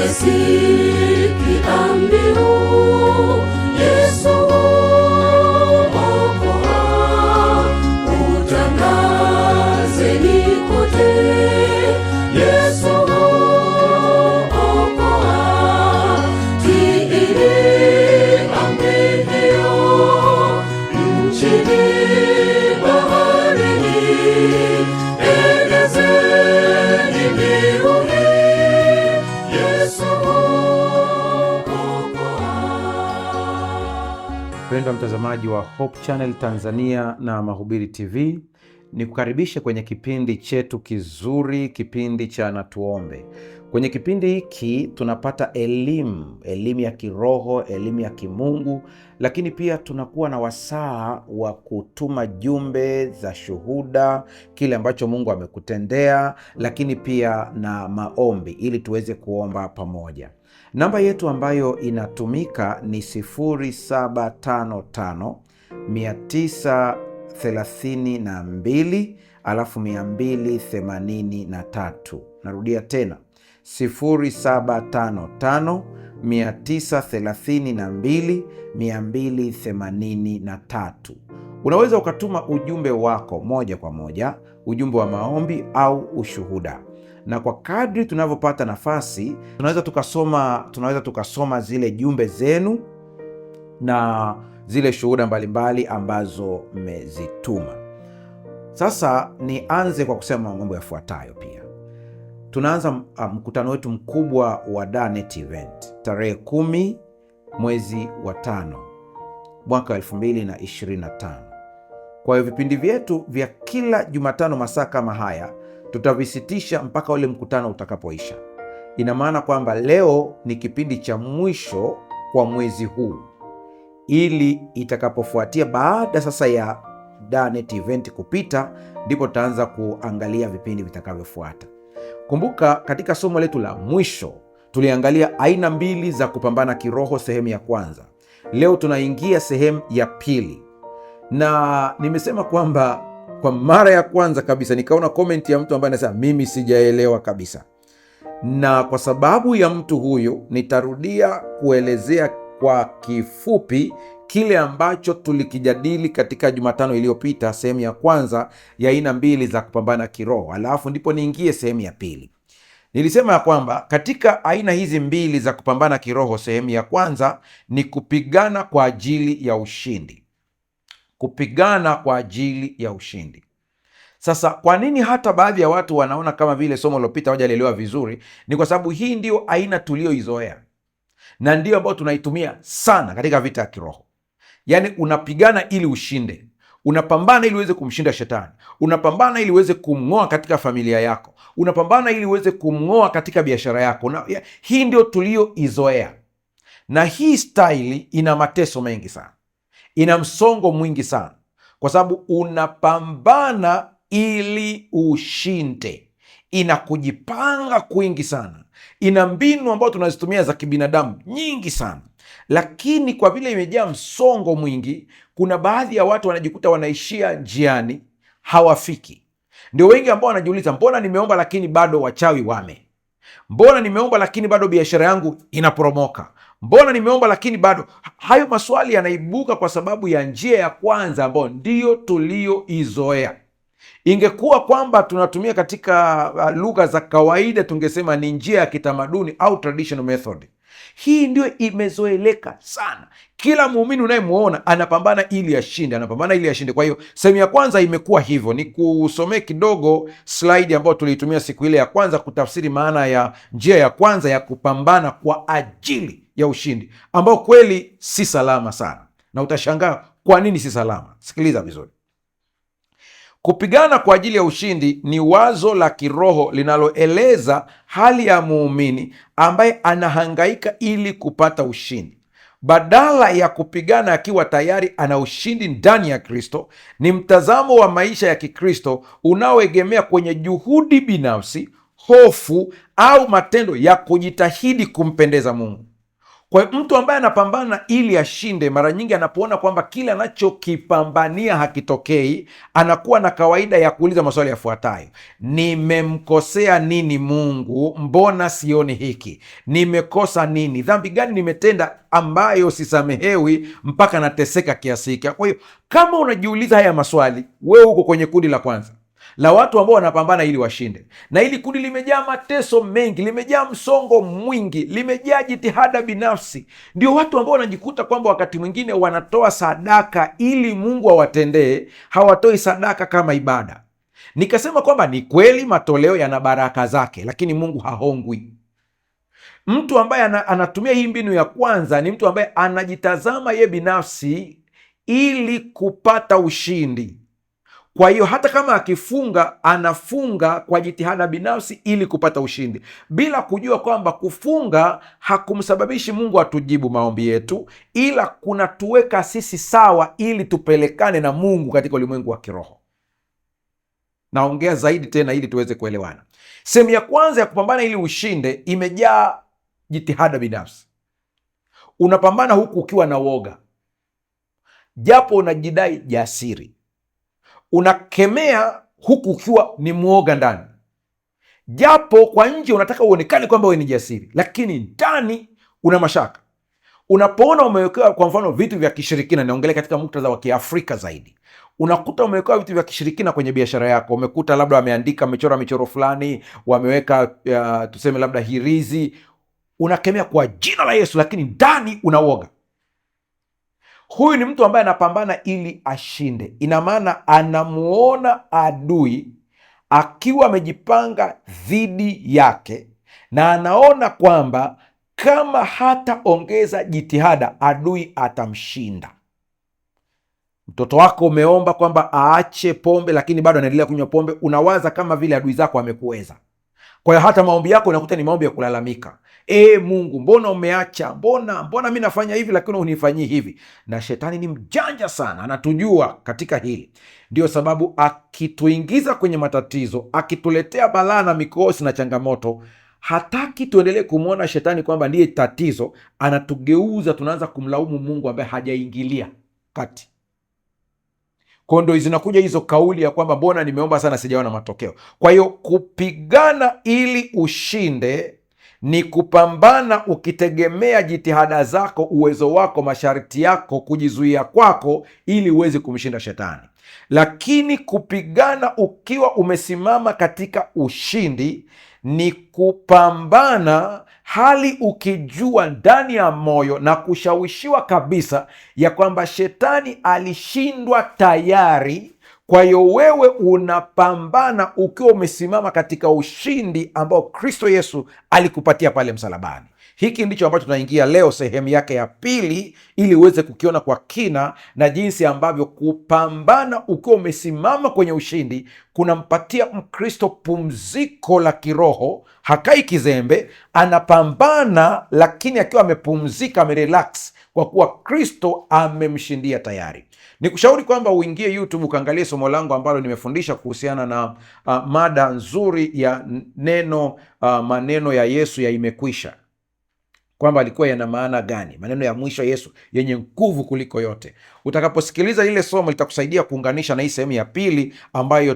umesikia mbiu, Yesu okoa, utangazeni kote, Yesu okoa, tiini amri hiyo, nchini baharini, enezeni mbiu hii, Yesu okoa. Mpendwa mtazamaji wa Hope Channel Tanzania na Mahubiri TV, ni kukaribisha kwenye kipindi chetu kizuri, kipindi cha Na Tuombe. Kwenye kipindi hiki tunapata elimu ya kiroho, elimu ya kimungu, lakini pia tunakuwa na wasaa wa kutuma jumbe za shuhuda, kile ambacho Mungu amekutendea, lakini pia na maombi ili tuweze kuomba pamoja. Namba yetu ambayo inatumika ni 0755 932 283. Narudia tena 0755 932 283. Unaweza ukatuma ujumbe wako moja kwa moja, ujumbe wa maombi au ushuhuda, na kwa kadri tunavyopata nafasi tunaweza tukasoma zile jumbe zenu na zile shuhuda mbalimbali ambazo mmezituma. Sasa nianze kwa kusema mambo yafuatayo. Pia tunaanza mkutano wetu mkubwa wa DANET event tarehe 10 mwezi wa 5 mwaka 2025. Kwa hiyo vipindi vyetu vya kila Jumatano masaa kama haya tutavisitisha mpaka ule mkutano utakapoisha. Ina maana kwamba leo ni kipindi cha mwisho kwa mwezi huu, ili itakapofuatia baada sasa ya DANET event kupita, ndipo tutaanza kuangalia vipindi vitakavyofuata. Kumbuka katika somo letu la mwisho tuliangalia aina 2 za kupambana kiroho, sehemu ya kwanza. Leo tunaingia sehemu ya pili, na nimesema kwamba kwa mara ya kwanza kabisa nikaona komenti ya mtu ambaye anasema mimi sijaelewa kabisa, na kwa sababu ya mtu huyu nitarudia kuelezea kwa kifupi kile ambacho tulikijadili katika Jumatano iliyopita, sehemu ya kwanza ya aina 2 za kupambana kiroho, alafu ndipo niingie sehemu ya pili. Nilisema ya kwamba katika aina hizi 2 za kupambana kiroho, sehemu ya kwanza ni kupigana kwa ajili ya ushindi. Kupigana kwa ajili ya ushindi. Sasa kwa nini hata baadhi ya watu wanaona kama vile somo lilopita hawajaelewa vizuri? Ni kwa sababu hii ndio aina tulioizoea na ndio ambayo tunaitumia sana katika vita ya kiroho. Yaani unapigana ili ushinde, unapambana ili uweze kumshinda shetani, unapambana ili uweze kumng'oa katika familia yako, unapambana ili uweze kumng'oa katika biashara yako. Hii ndio tulioizoea, na hii staili ina mateso mengi sana, ina msongo mwingi sana, kwa sababu unapambana ili ushinde, ina kujipanga kwingi sana, ina mbinu ambazo tunazitumia za kibinadamu nyingi sana. Lakini kwa vile imejaa msongo mwingi, kuna baadhi ya watu wanajikuta wanaishia njiani, hawafiki. Ndio wengi ambao wanajiuliza, mbona nimeomba lakini bado wachawi wame? Mbona nimeomba lakini bado biashara yangu inaporomoka? Mbona nimeomba lakini bado? Hayo maswali yanaibuka kwa sababu ya njia ya kwanza ambayo ndiyo tulioizoea. Ingekuwa kwamba tunatumia katika lugha za kawaida, tungesema ni njia ya kitamaduni au traditional method. Hii ndio imezoeleka sana. Kila muumini unayemwona anapambana ili ashinde, anapambana ili ashinde. Kwa hiyo sehemu ya kwanza imekuwa hivyo. Ni kusomea kidogo slide ambayo tuliitumia siku ile ya kwanza kutafsiri maana ya njia ya kwanza ya kupambana kwa ajili ya ushindi, ambao kweli si salama sana, na utashangaa kwa nini si salama. Sikiliza vizuri. Kupigana kwa ajili ya ushindi ni wazo la kiroho linaloeleza hali ya muumini ambaye anahangaika ili kupata ushindi. Badala ya kupigana akiwa tayari ana ushindi ndani ya Kristo, ni mtazamo wa maisha ya Kikristo unaoegemea kwenye juhudi binafsi, hofu au matendo ya kujitahidi kumpendeza Mungu. Kwa hiyo mtu ambaye anapambana ili ashinde, mara nyingi anapoona kwamba kile anachokipambania hakitokei, anakuwa na kawaida ya kuuliza maswali yafuatayo: nimemkosea nini Mungu? Mbona sioni hiki? Nimekosa nini? Dhambi gani nimetenda ambayo sisamehewi mpaka nateseka kiasi hiki? Kwa hiyo kama unajiuliza haya maswali, wewe uko kwenye kundi la kwanza la watu ambao wanapambana ili washinde. Na hili kundi limejaa mateso mengi, limejaa msongo mwingi, limejaa jitihada binafsi. Ndio watu ambao wanajikuta kwamba wakati mwingine wanatoa sadaka ili Mungu awatendee, hawatoi sadaka kama ibada. Nikasema kwamba ni kweli matoleo yana baraka zake, lakini Mungu hahongwi. Mtu ambaye anatumia hii mbinu ya kwanza ni mtu ambaye anajitazama ye binafsi ili kupata ushindi. Kwa hiyo hata kama akifunga, anafunga kwa jitihada binafsi ili kupata ushindi, bila kujua kwamba kufunga hakumsababishi Mungu atujibu maombi yetu, ila kunatuweka sisi sawa ili tupelekane na Mungu katika ulimwengu wa kiroho. Naongea zaidi tena ili tuweze kuelewana. Sehemu ya kwanza ya kupambana ili ushinde imejaa jitihada binafsi. Unapambana huku ukiwa na woga, japo unajidai jasiri. Unakemea huku ukiwa ni mwoga ndani, japo kwa nje unataka uonekane kwamba wewe ni jasiri, lakini ndani una mashaka. Unapoona umewekewa kwa mfano vitu vya kishirikina, naongelea katika muktadha wa Kiafrika zaidi, unakuta umewekewa vitu vya kishirikina kwenye biashara yako. Umekuta labda wameandika, wamechora michoro fulani, wameweka tuseme labda hirizi. Unakemea kwa jina la Yesu, lakini ndani unawoga. Huyu ni mtu ambaye anapambana ili ashinde. Ina maana anamuona adui akiwa amejipanga dhidi yake, na anaona kwamba kama hataongeza jitihada, adui atamshinda. Mtoto wako umeomba kwamba aache pombe, lakini bado anaendelea kunywa pombe. Unawaza kama vile adui zako amekuweza. Kwa hiyo hata maombi yako unakuta ni maombi ya kulalamika. Mungu, mbona umeacha? Mbona mi nafanya hivi lakini unifanyii hivi? Na shetani ni mjanja sana, anatujua katika hili. Ndio sababu akituingiza kwenye matatizo, akituletea balaa na mikosi na changamoto, hataki tuendelee kumwona shetani kwamba ndiye tatizo. Anatugeuza, tunaanza kumlaumu Mungu ambaye hajaingilia kati. Kwa ndo zinakuja hizo kauli ya kwamba mbona nimeomba sana sijaona matokeo. Kwa hiyo kupigana ili ushinde ni kupambana ukitegemea jitihada zako, uwezo wako, masharti yako, kujizuia kwako ili uweze kumshinda shetani. Lakini kupigana ukiwa umesimama katika ushindi ni kupambana hali ukijua ndani ya moyo na kushawishiwa kabisa ya kwamba shetani alishindwa tayari. Kwa hiyo wewe unapambana ukiwa umesimama katika ushindi ambao Kristo Yesu alikupatia pale msalabani. Hiki ndicho ambacho tunaingia leo sehemu yake ya pili, ili uweze kukiona kwa kina na jinsi ambavyo kupambana ukiwa umesimama kwenye ushindi kunampatia Mkristo pumziko la kiroho. Hakai kizembe, anapambana lakini akiwa amepumzika, amerelax, kwa kuwa Kristo amemshindia tayari. Ni kushauri kwamba uingie YouTube ukaangalie somo langu ambalo nimefundisha kuhusiana na mada nzuri ya neno maneno ya Yesu ya imekwisha, kwamba alikuwa yana maana gani, maneno ya mwisho Yesu yenye nguvu kuliko yote. Utakaposikiliza ile somo litakusaidia kuunganisha na hii sehemu ya pili ambayo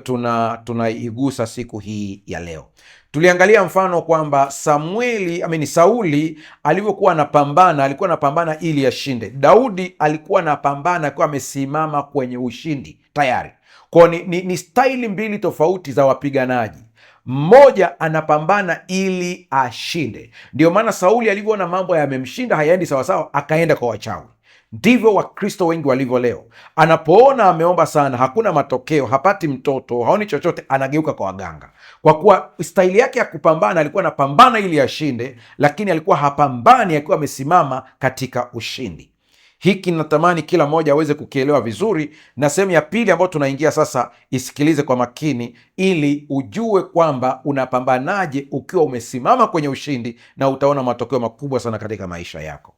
tunaigusa siku hii ya leo. Tuliangalia mfano kwamba Sauli alivyokuwa anapambana, alikuwa anapambana ili ashinde. Daudi alikuwa anapambana akiwa amesimama kwenye ushindi tayari. Kwa ni staili mbili tofauti za wapiganaji. Mmoja anapambana ili ashinde. Ndio maana Sauli alivyoona mambo yamemshinda, hayaendi sawasawa, akaenda kwa wachawi. Ndivyo Wakristo wengi walivyo leo. Anapoona ameomba sana, hakuna matokeo, hapati mtoto, haoni chochote, anageuka kwa waganga. Kwa kuwa staili yake ya kupambana, alikuwa anapambana ili ashinde, lakini alikuwa hapambani akiwa amesimama katika ushindi. Hiki natamani kila mmoja aweze kukielewa vizuri, na sehemu ya pili ambayo tunaingia sasa, isikilize kwa makini ili ujue kwamba unapambanaje ukiwa umesimama kwenye ushindi, na utaona matokeo makubwa sana katika maisha yako.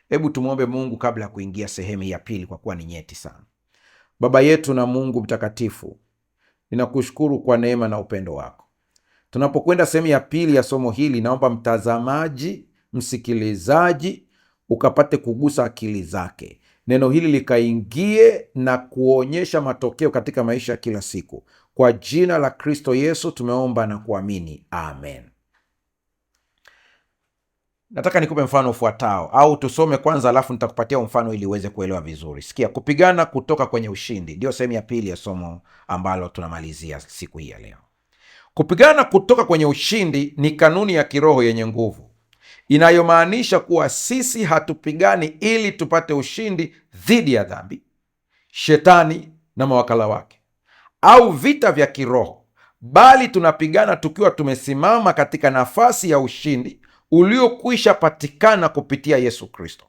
Hebu tumwombe Mungu kabla ya kuingia sehemu ya pili, kwa kuwa ni nyeti sana. Baba yetu na Mungu mtakatifu, ninakushukuru kwa neema na upendo wako. Tunapokwenda sehemu ya pili ya somo hili, naomba mtazamaji, msikilizaji, ukapate kugusa akili zake, neno hili likaingie na kuonyesha matokeo katika maisha ya kila siku. Kwa jina la Kristo Yesu tumeomba na kuamini, amen. Nataka nikupe mfano ufuatao, au tusome kwanza alafu nitakupatia mfano ili uweze kuelewa vizuri. Sikia, kupigana kutoka kwenye ushindi ndio sehemu ya pili ya somo ambalo tunamalizia siku hii ya leo. Kupigana kutoka kwenye ushindi ni kanuni ya kiroho yenye nguvu inayomaanisha kuwa sisi hatupigani ili tupate ushindi dhidi ya dhambi, shetani na mawakala wake au vita vya kiroho, bali tunapigana tukiwa tumesimama katika nafasi ya ushindi uliokwisha patikana kupitia Yesu Kristo.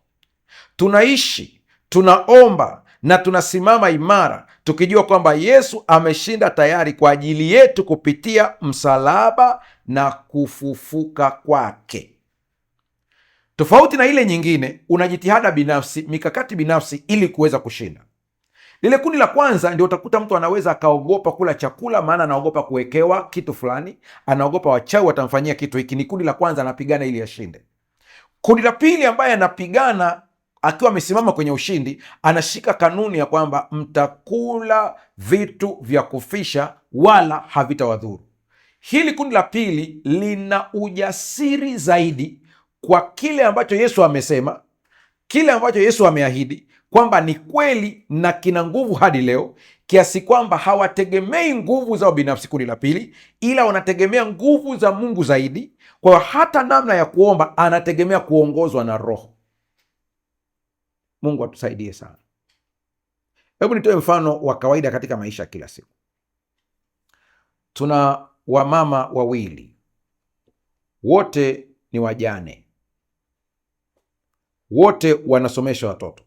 Tunaishi, tunaomba na tunasimama imara tukijua kwamba Yesu ameshinda tayari kwa ajili yetu kupitia msalaba na kufufuka kwake. Tofauti na ile nyingine, una jitihada binafsi, mikakati binafsi ili kuweza kushinda. Lile kundi la kwanza ndio utakuta mtu anaweza akaogopa kula chakula, maana anaogopa kuwekewa kitu fulani, anaogopa wachawi watamfanyia kitu hiki. Ni kundi la kwanza, anapigana ili ashinde. Kundi la pili ambaye anapigana akiwa amesimama kwenye ushindi, anashika kanuni ya kwamba mtakula vitu vya kufisha wala havitawadhuru. Hili kundi la pili lina ujasiri zaidi kwa kile ambacho Yesu amesema, kile ambacho Yesu ameahidi kwamba ni kweli na kina nguvu hadi leo, kiasi kwamba hawategemei nguvu zao binafsi, kundi la pili, ila wanategemea nguvu za Mungu zaidi. Kwa hiyo hata namna ya kuomba anategemea kuongozwa na Roho. Mungu atusaidie sana. Hebu nitoe mfano wa kawaida katika maisha ya kila siku. Tuna wamama wawili, wote ni wajane, wote wanasomesha watoto,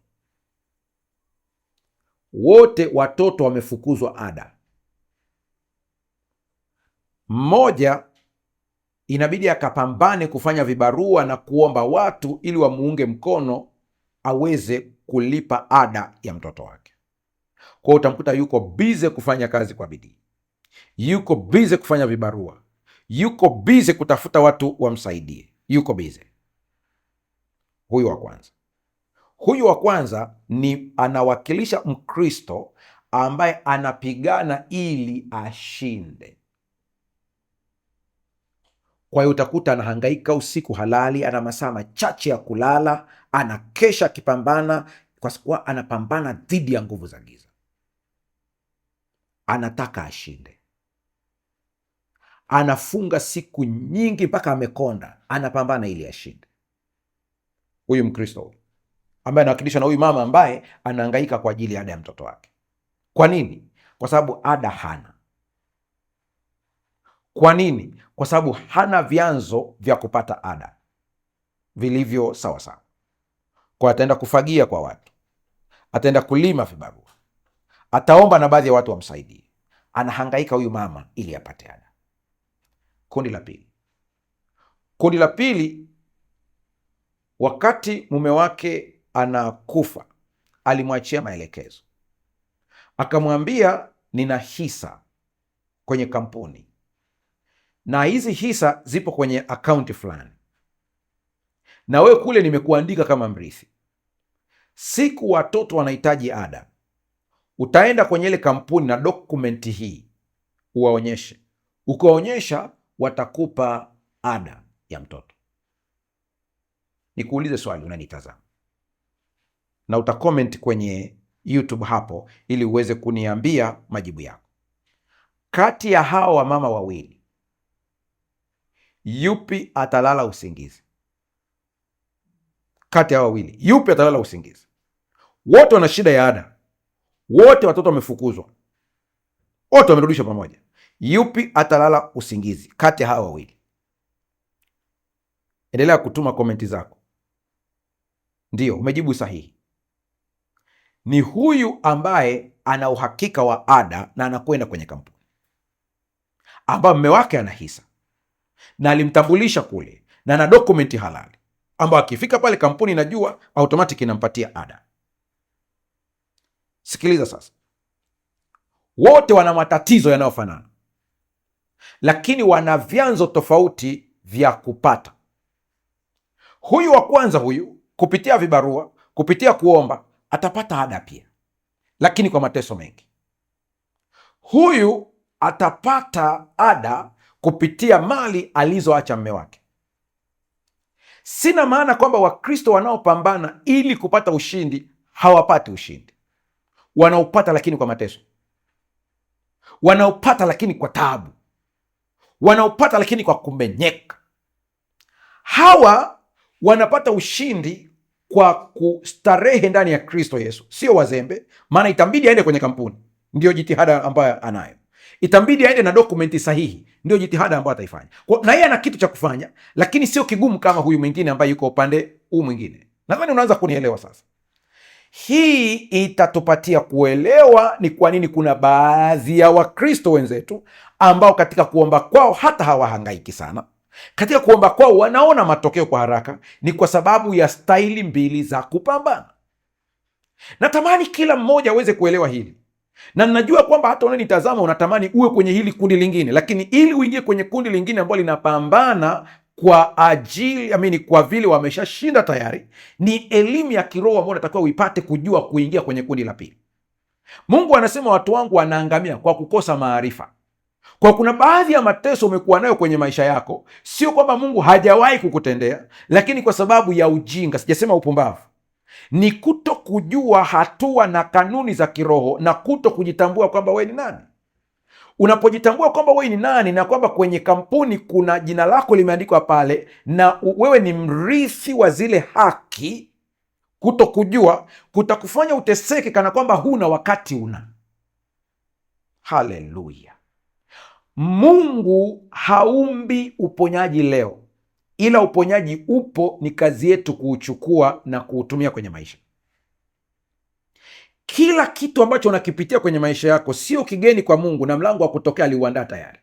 wote watoto wamefukuzwa ada. Mmoja inabidi akapambane kufanya vibarua na kuomba watu ili wamuunge mkono aweze kulipa ada ya mtoto wake. Kwa hiyo utamkuta yuko bize kufanya kazi kwa bidii, yuko bize kufanya vibarua, yuko bize kutafuta watu wamsaidie, yuko bize. Huyu wa kwanza. Huyu wa kwanza ni anawakilisha Mkristo ambaye anapigana ili ashinde. Kwa hiyo utakuta anahangaika usiku halali, ana masaa machache ya kulala, anakesha akipambana, kwa sababu anapambana dhidi ya nguvu za giza. Anataka ashinde, anafunga siku nyingi mpaka amekonda, anapambana ili ashinde. Huyu Mkristo ambaye anawakilishwa na huyu mama ambaye anahangaika kwa ajili ya ada ya mtoto wake. Kwa nini? Kwa sababu ada hana. Kwa nini? Kwa sababu hana vyanzo vya kupata ada vilivyo sawa sawa. Kwa ataenda kufagia kwa watu, ataenda kulima vibarua, ataomba na baadhi ya watu wamsaidie. Anahangaika huyu mama ili apate ada. Kundi la pili. Kundi la pili, wakati mume wake anakufa, alimwachia maelekezo, akamwambia, nina hisa kwenye kampuni na hizi hisa zipo kwenye akaunti fulani, na wewe kule nimekuandika kama mrithi. Siku watoto wanahitaji ada, utaenda kwenye ile kampuni na dokumenti hii uwaonyeshe. Ukaonyesha, watakupa ada ya mtoto. Nikuulize swali, unanitazama na utakomenti kwenye YouTube hapo ili uweze kuniambia majibu yako. Kati ya hao wamama wawili, yupi atalala usingizi? Kati ya hao wawili, yupi atalala usingizi? Wote wana shida ya ada, wote watoto wamefukuzwa, wote wamerudishwa pamoja. Yupi atalala usingizi kati ya hao wawili? Endelea kutuma komenti zako. Ndio, umejibu sahihi. Ni huyu ambaye ana uhakika wa ada na anakwenda kwenye kampuni, ambaye mume wake ana hisa na alimtambulisha kule na ana dokumenti halali, ambayo akifika pale kampuni inajua automatic inampatia ada. Sikiliza sasa, wote wana matatizo yanayofanana, lakini wana vyanzo tofauti vya kupata. Huyu wa kwanza, huyu kupitia vibarua, kupitia kuomba, atapata ada pia, lakini kwa mateso mengi. Huyu atapata ada kupitia mali alizoacha mme wake. Sina maana kwamba Wakristo wanaopambana ili kupata ushindi hawapati ushindi. Wanaupata, lakini kwa mateso. Wanaupata, lakini kwa taabu. Wanaupata, lakini kwa kumenyeka. Hawa wanapata ushindi kwa kustarehe ndani ya Kristo Yesu, sio wazembe. Maana itambidi aende kwenye kampuni, ndio jitihada ambayo anayo. Itambidi aende na dokumenti sahihi, ndio jitihada ambayo ataifanya. Na yeye ana kitu cha kufanya, lakini sio kigumu kama huyu mwingine ambaye yuko upande huu mwingine. Nadhani unaanza kunielewa sasa. Hii itatupatia kuelewa ni kwa nini kuna baadhi ya Wakristo wenzetu ambao katika kuomba kwao hata hawahangaiki sana. Katika kuomba kwao wanaona matokeo kwa haraka. Ni kwa sababu ya staili mbili za kupambana. Natamani kila mmoja aweze kuelewa hili, na ninajua kwamba hata unanitazama unatamani uwe kwenye hili kundi lingine, lakini ili uingie kwenye kundi lingine ambalo linapambana kwa ajili kwa vile wameshashinda tayari, ni elimu ya kiroho ambayo unatakiwa uipate kujua kuingia kwenye kundi la pili. Mungu anasema watu wangu wanaangamia kwa kukosa maarifa. Kwa kuna baadhi ya mateso umekuwa nayo kwenye maisha yako, sio kwamba Mungu hajawahi kukutendea, lakini kwa sababu ya ujinga, sijasema upumbavu, ni kuto kujua hatua na kanuni za kiroho na kuto kujitambua kwamba wewe ni nani. Unapojitambua kwamba wewe ni nani na kwamba kwenye kampuni kuna jina lako limeandikwa pale na wewe ni mrithi wa zile haki, kuto kujua kutakufanya uteseke kana kwamba huna wakati una. Haleluya! Mungu haumbi uponyaji leo, ila uponyaji upo, ni kazi yetu kuuchukua na kuutumia kwenye maisha. Kila kitu ambacho unakipitia kwenye maisha yako sio kigeni kwa Mungu, na mlango wa kutokea aliuandaa tayari.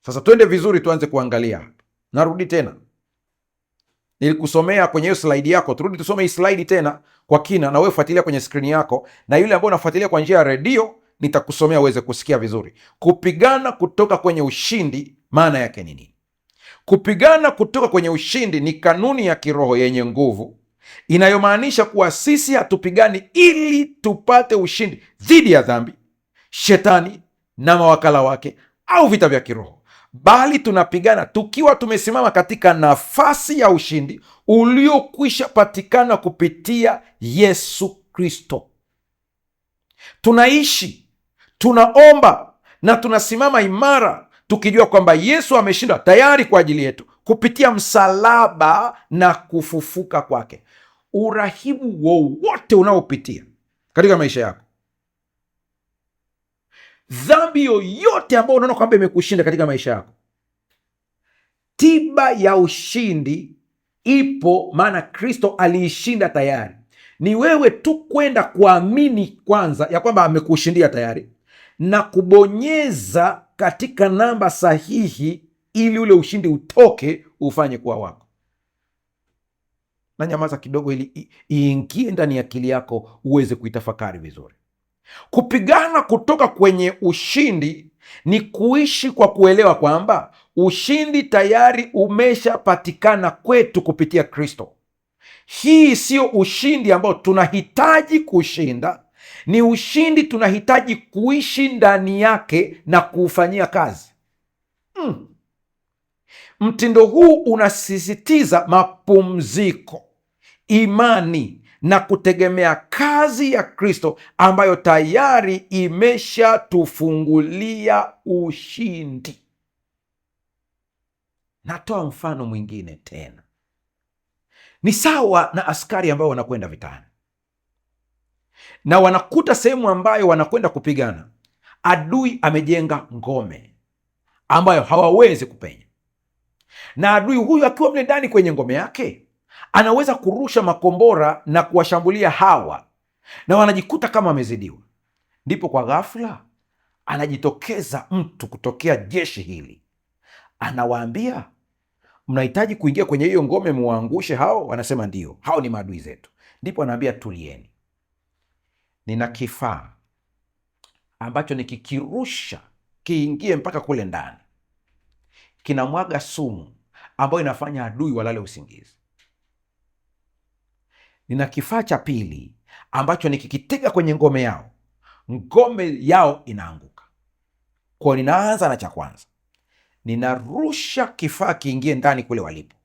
Sasa twende vizuri, tuanze kuangalia. Narudi tena, nilikusomea kwenye hiyo slide yako, turudi tusome hii slide tena kwa kina, na wewe fuatilia kwenye skrini yako, na yule ambaye unafuatilia kwa njia ya redio nitakusomea uweze kusikia vizuri. Kupigana kutoka kwenye ushindi, maana yake ni nini? Kupigana kutoka kwenye ushindi ni kanuni ya kiroho yenye nguvu inayomaanisha kuwa sisi hatupigani ili tupate ushindi dhidi ya dhambi, shetani na mawakala wake au vita vya kiroho, bali tunapigana tukiwa tumesimama katika nafasi ya ushindi uliokwisha patikana kupitia Yesu Kristo. Tunaishi, tunaomba na tunasimama imara tukijua kwamba Yesu ameshinda tayari kwa ajili yetu kupitia msalaba na kufufuka kwake. Urahibu wowote unaopitia katika maisha yako, dhambi yoyote ambayo unaona kwamba imekushinda katika maisha yako, tiba ya ushindi ipo, maana Kristo aliishinda tayari. Ni wewe tu kwenda kuamini kwanza ya kwamba amekushindia tayari na kubonyeza katika namba sahihi ili ule ushindi utoke ufanye kuwa wako. Na nyamaza kidogo ili iingie ndani ya akili yako uweze kuitafakari vizuri. Kupigana kutoka kwenye ushindi ni kuishi kwa kuelewa kwamba ushindi tayari umeshapatikana kwetu kupitia Kristo. Hii sio ushindi ambao tunahitaji kushinda, ni ushindi tunahitaji kuishi ndani yake na kuufanyia kazi. Mtindo huu unasisitiza mapumziko, imani na kutegemea kazi ya Kristo ambayo tayari imeshatufungulia ushindi. Natoa mfano mwingine tena. Ni sawa na askari ambao wanakwenda vitani na wanakuta sehemu ambayo wanakwenda kupigana, adui amejenga ngome ambayo hawawezi kupenya, na adui huyu akiwa mle ndani kwenye ngome yake anaweza kurusha makombora na kuwashambulia hawa, na wanajikuta kama wamezidiwa. Ndipo kwa ghafla anajitokeza mtu kutokea jeshi hili, anawaambia, mnahitaji kuingia kwenye hiyo ngome muangushe hao? Wanasema ndio, hao ni maadui zetu. Ndipo anaambia, tulieni, nina kifaa ambacho nikikirusha kiingie mpaka kule ndani, kinamwaga sumu ambayo inafanya adui walale usingizi. nina kifaa cha pili ambacho nikikitega kwenye ngome yao inaanguka. Kwa ninaanza na cha kwanza, ninarusha kifaa kiingie ndani kule walipo,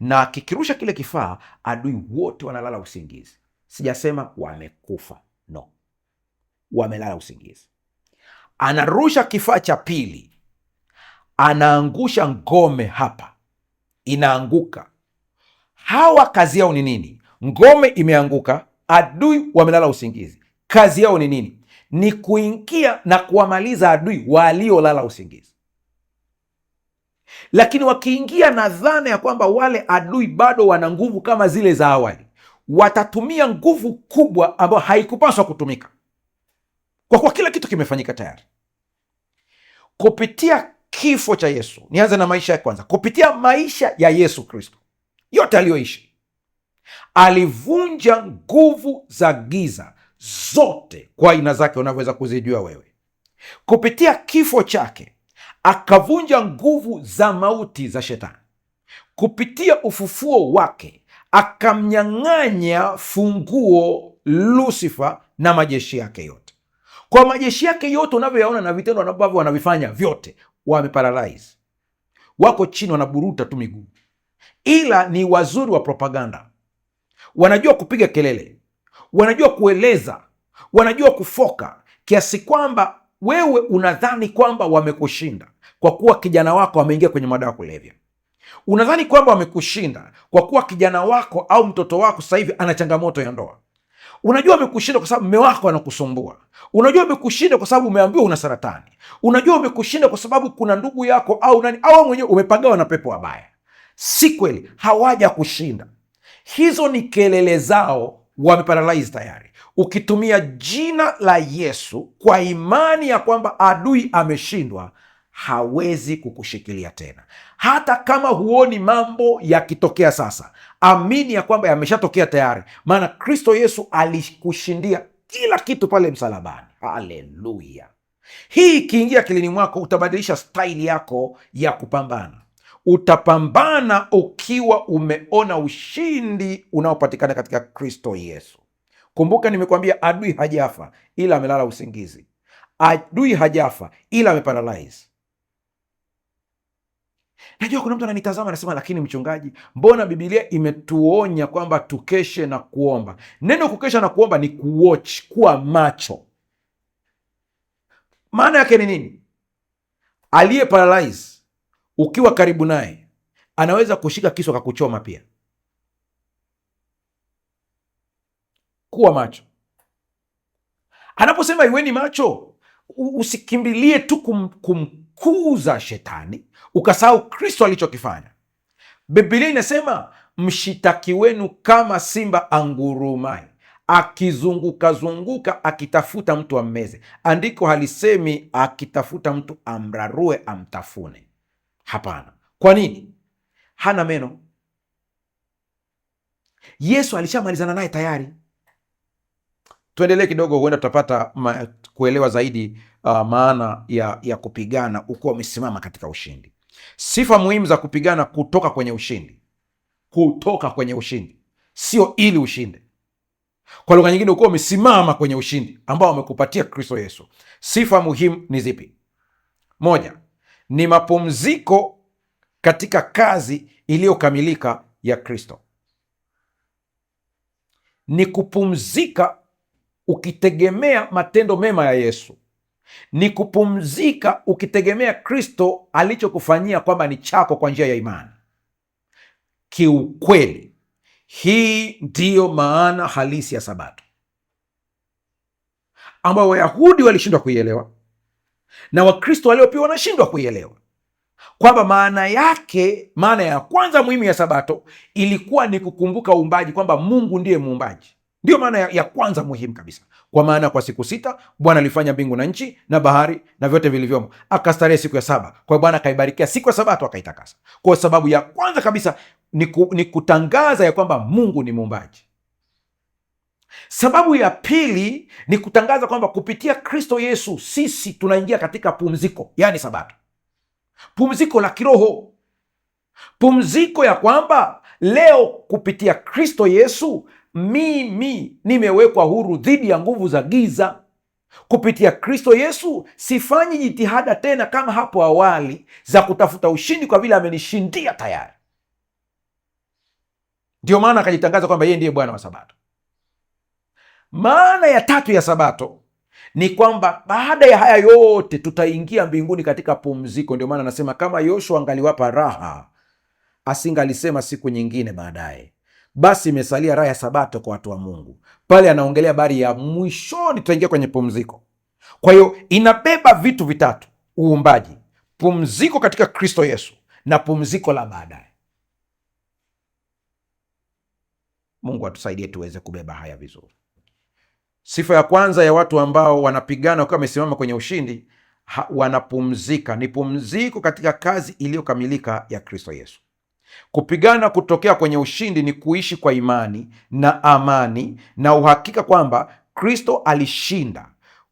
na kikirusha kile kifaa, adui wote wanalala usingizi. Sijasema wamekufa, no, wamelala usingizi. Anarusha kifaa cha pili, anaangusha ngome hapa, inaanguka. Hawa kazi yao ni nini? Ngome imeanguka, adui wamelala usingizi. Kazi yao ni nini? Ni kuingia na kuwamaliza adui waliolala usingizi. Lakini wakiingia na dhana ya kwamba wale adui bado wana nguvu kama zile za awali, watatumia nguvu kubwa ambayo haikupaswa kutumika, kwa kuwa kila kitu kimefanyika tayari. Kupitia kifo cha Yesu, nianze na maisha ya kwanza. Kupitia maisha ya Yesu Kristo yote aliyoishi, alivunja nguvu za giza zote kwa aina zake unavyoweza kuzijua wewe. Kupitia kifo chake akavunja nguvu za mauti za Shetani. Kupitia ufufuo wake akamnyang'anya funguo Lusifa na majeshi yake yote. Kwa majeshi yake yote unavyoyaona na vitendo ambavyo wanavifanya vyote, wameparalyze, wako chini, wanaburuta tu miguu, ila ni wazuri wa propaganda. Wanajua kupiga kelele, wanajua kueleza, wanajua kufoka, kiasi kwamba wewe unadhani kwamba wamekushinda kwa kuwa kijana wako ameingia kwenye madawa ya kulevya. Unadhani kwamba wamekushinda kwa kuwa kijana wako au mtoto wako sasa hivi ana changamoto ya ndoa. Unajua wamekushinda kwa sababu mume wako anakusumbua. Unajua wamekushinda kwa sababu umeambiwa una saratani. Unajua wamekushinda kwa sababu kuna ndugu yako au nani au mwenyewe umepagawa na pepo wabaya. Si kweli, hawaja kushinda. Hizo ni kelele zao, wameparalyze tayari. Ukitumia jina la Yesu kwa imani ya kwamba adui ameshindwa, hawezi kukushikilia tena. Hata kama huoni mambo yakitokea sasa, amini ya kwamba yameshatokea tayari, maana Kristo Yesu alikushindia kila kitu pale msalabani. Haleluya! Hii ikiingia akilini mwako, utabadilisha staili yako ya kupambana. Utapambana ukiwa umeona ushindi unaopatikana katika Kristo Yesu. Kumbuka nimekuambia, adui hajafa ila amelala usingizi. Adui hajafa ila ameparalyze. Najua kuna mtu ananitazama anasema, lakini mchungaji, mbona Biblia imetuonya kwamba tukeshe na kuomba? Neno kukesha na kuomba ni kuwatch, kuwa macho. Maana yake ni nini? Aliye paralyze ukiwa karibu naye anaweza kushika kisu akakuchoma pia. Kuwa macho. Anaposema iweni macho, usikimbilie tu kumkuza shetani ukasahau Kristo alichokifanya. Biblia inasema mshitaki wenu kama simba angurumai, akizunguka akitafuta mtu ammeze. Andiko halisemi akitafuta mtu amrarue amtafune. Hapana. Kwa nini? Hana meno. Yesu alishamalizana naye tayari. Tuendelee kidogo, huenda tutapata kuelewa zaidi maana ya kupigana ukiwa umesimama katika ushindi. Sifa muhimu za kupigana kutoka kwenye ushindi. Kutoka kwenye ushindi, sio ili ushinde. Kwa lugha nyingine, ukiwa umesimama kwenye ushindi ambao amekupatia Kristo Yesu. Sifa muhimu ni zipi? Moja, ni mapumziko katika kazi iliyokamilika ya Kristo. Ni kupumzika ukitegemea matendo mema ya Yesu. Ni kupumzika ukitegemea Kristo alichokufanyia kwamba ni chako kwa njia ya imani. Kiukweli, hii ndiyo maana halisi ya Sabato, ambao Wayahudi walishindwa kuielewa na Wakristo walio pia wanashindwa kuielewa, kwamba maana yake, maana ya kwanza muhimu ya Sabato ilikuwa ni kukumbuka uumbaji, kwamba Mungu ndiye muumbaji. Ndiyo maana ya kwanza muhimu kabisa. Kwa maana kwa siku 6 Bwana alifanya mbingu na nchi na bahari na vyote vilivyomo, akastarehe siku ya 7. Kwa hiyo Bwana akaibarikia siku ya Sabato akaitakasa. Kwa sababu ya kwanza kabisa ni kutangaza ya kwamba Mungu ni muumbaji. Sababu ya pili ni kutangaza kwamba kupitia Kristo Yesu sisi tunaingia katika pumziko, yani Sabato. Pumziko la kiroho. Pumziko ya kwamba leo kupitia Kristo Yesu mimi nimewekwa huru dhidi ya nguvu za giza kupitia Kristo Yesu. Sifanyi jitihada tena kama hapo awali za kutafuta ushindi, kwa vile amenishindia tayari. Ndio maana akajitangaza kwamba yeye ndiye Bwana wa Sabato. Maana ya tatu ya Sabato ni kwamba baada ya haya yote tutaingia mbinguni katika pumziko. Ndio maana anasema kama Yoshua angaliwapa raha, asingalisema siku nyingine baadaye, basi imesalia raha ya Sabato kwa watu wa Mungu. Pale anaongelea habari ya mwishoni, tutaingia kwenye pumziko. Kwa hiyo inabeba vitu vitatu: uumbaji, pumziko katika Kristo Yesu na pumziko la baadaye. Mungu atusaidie tuweze kubeba haya vizuri. Sifa ya kwanza ya watu ambao wanapigana wakiwa wamesimama kwenye ushindi, wanapumzika. Ni pumziko katika kazi iliyokamilika ya Kristo Yesu. Kupigana kutokea kwenye ushindi ni kuishi kwa imani na amani na uhakika kwamba Kristo alishinda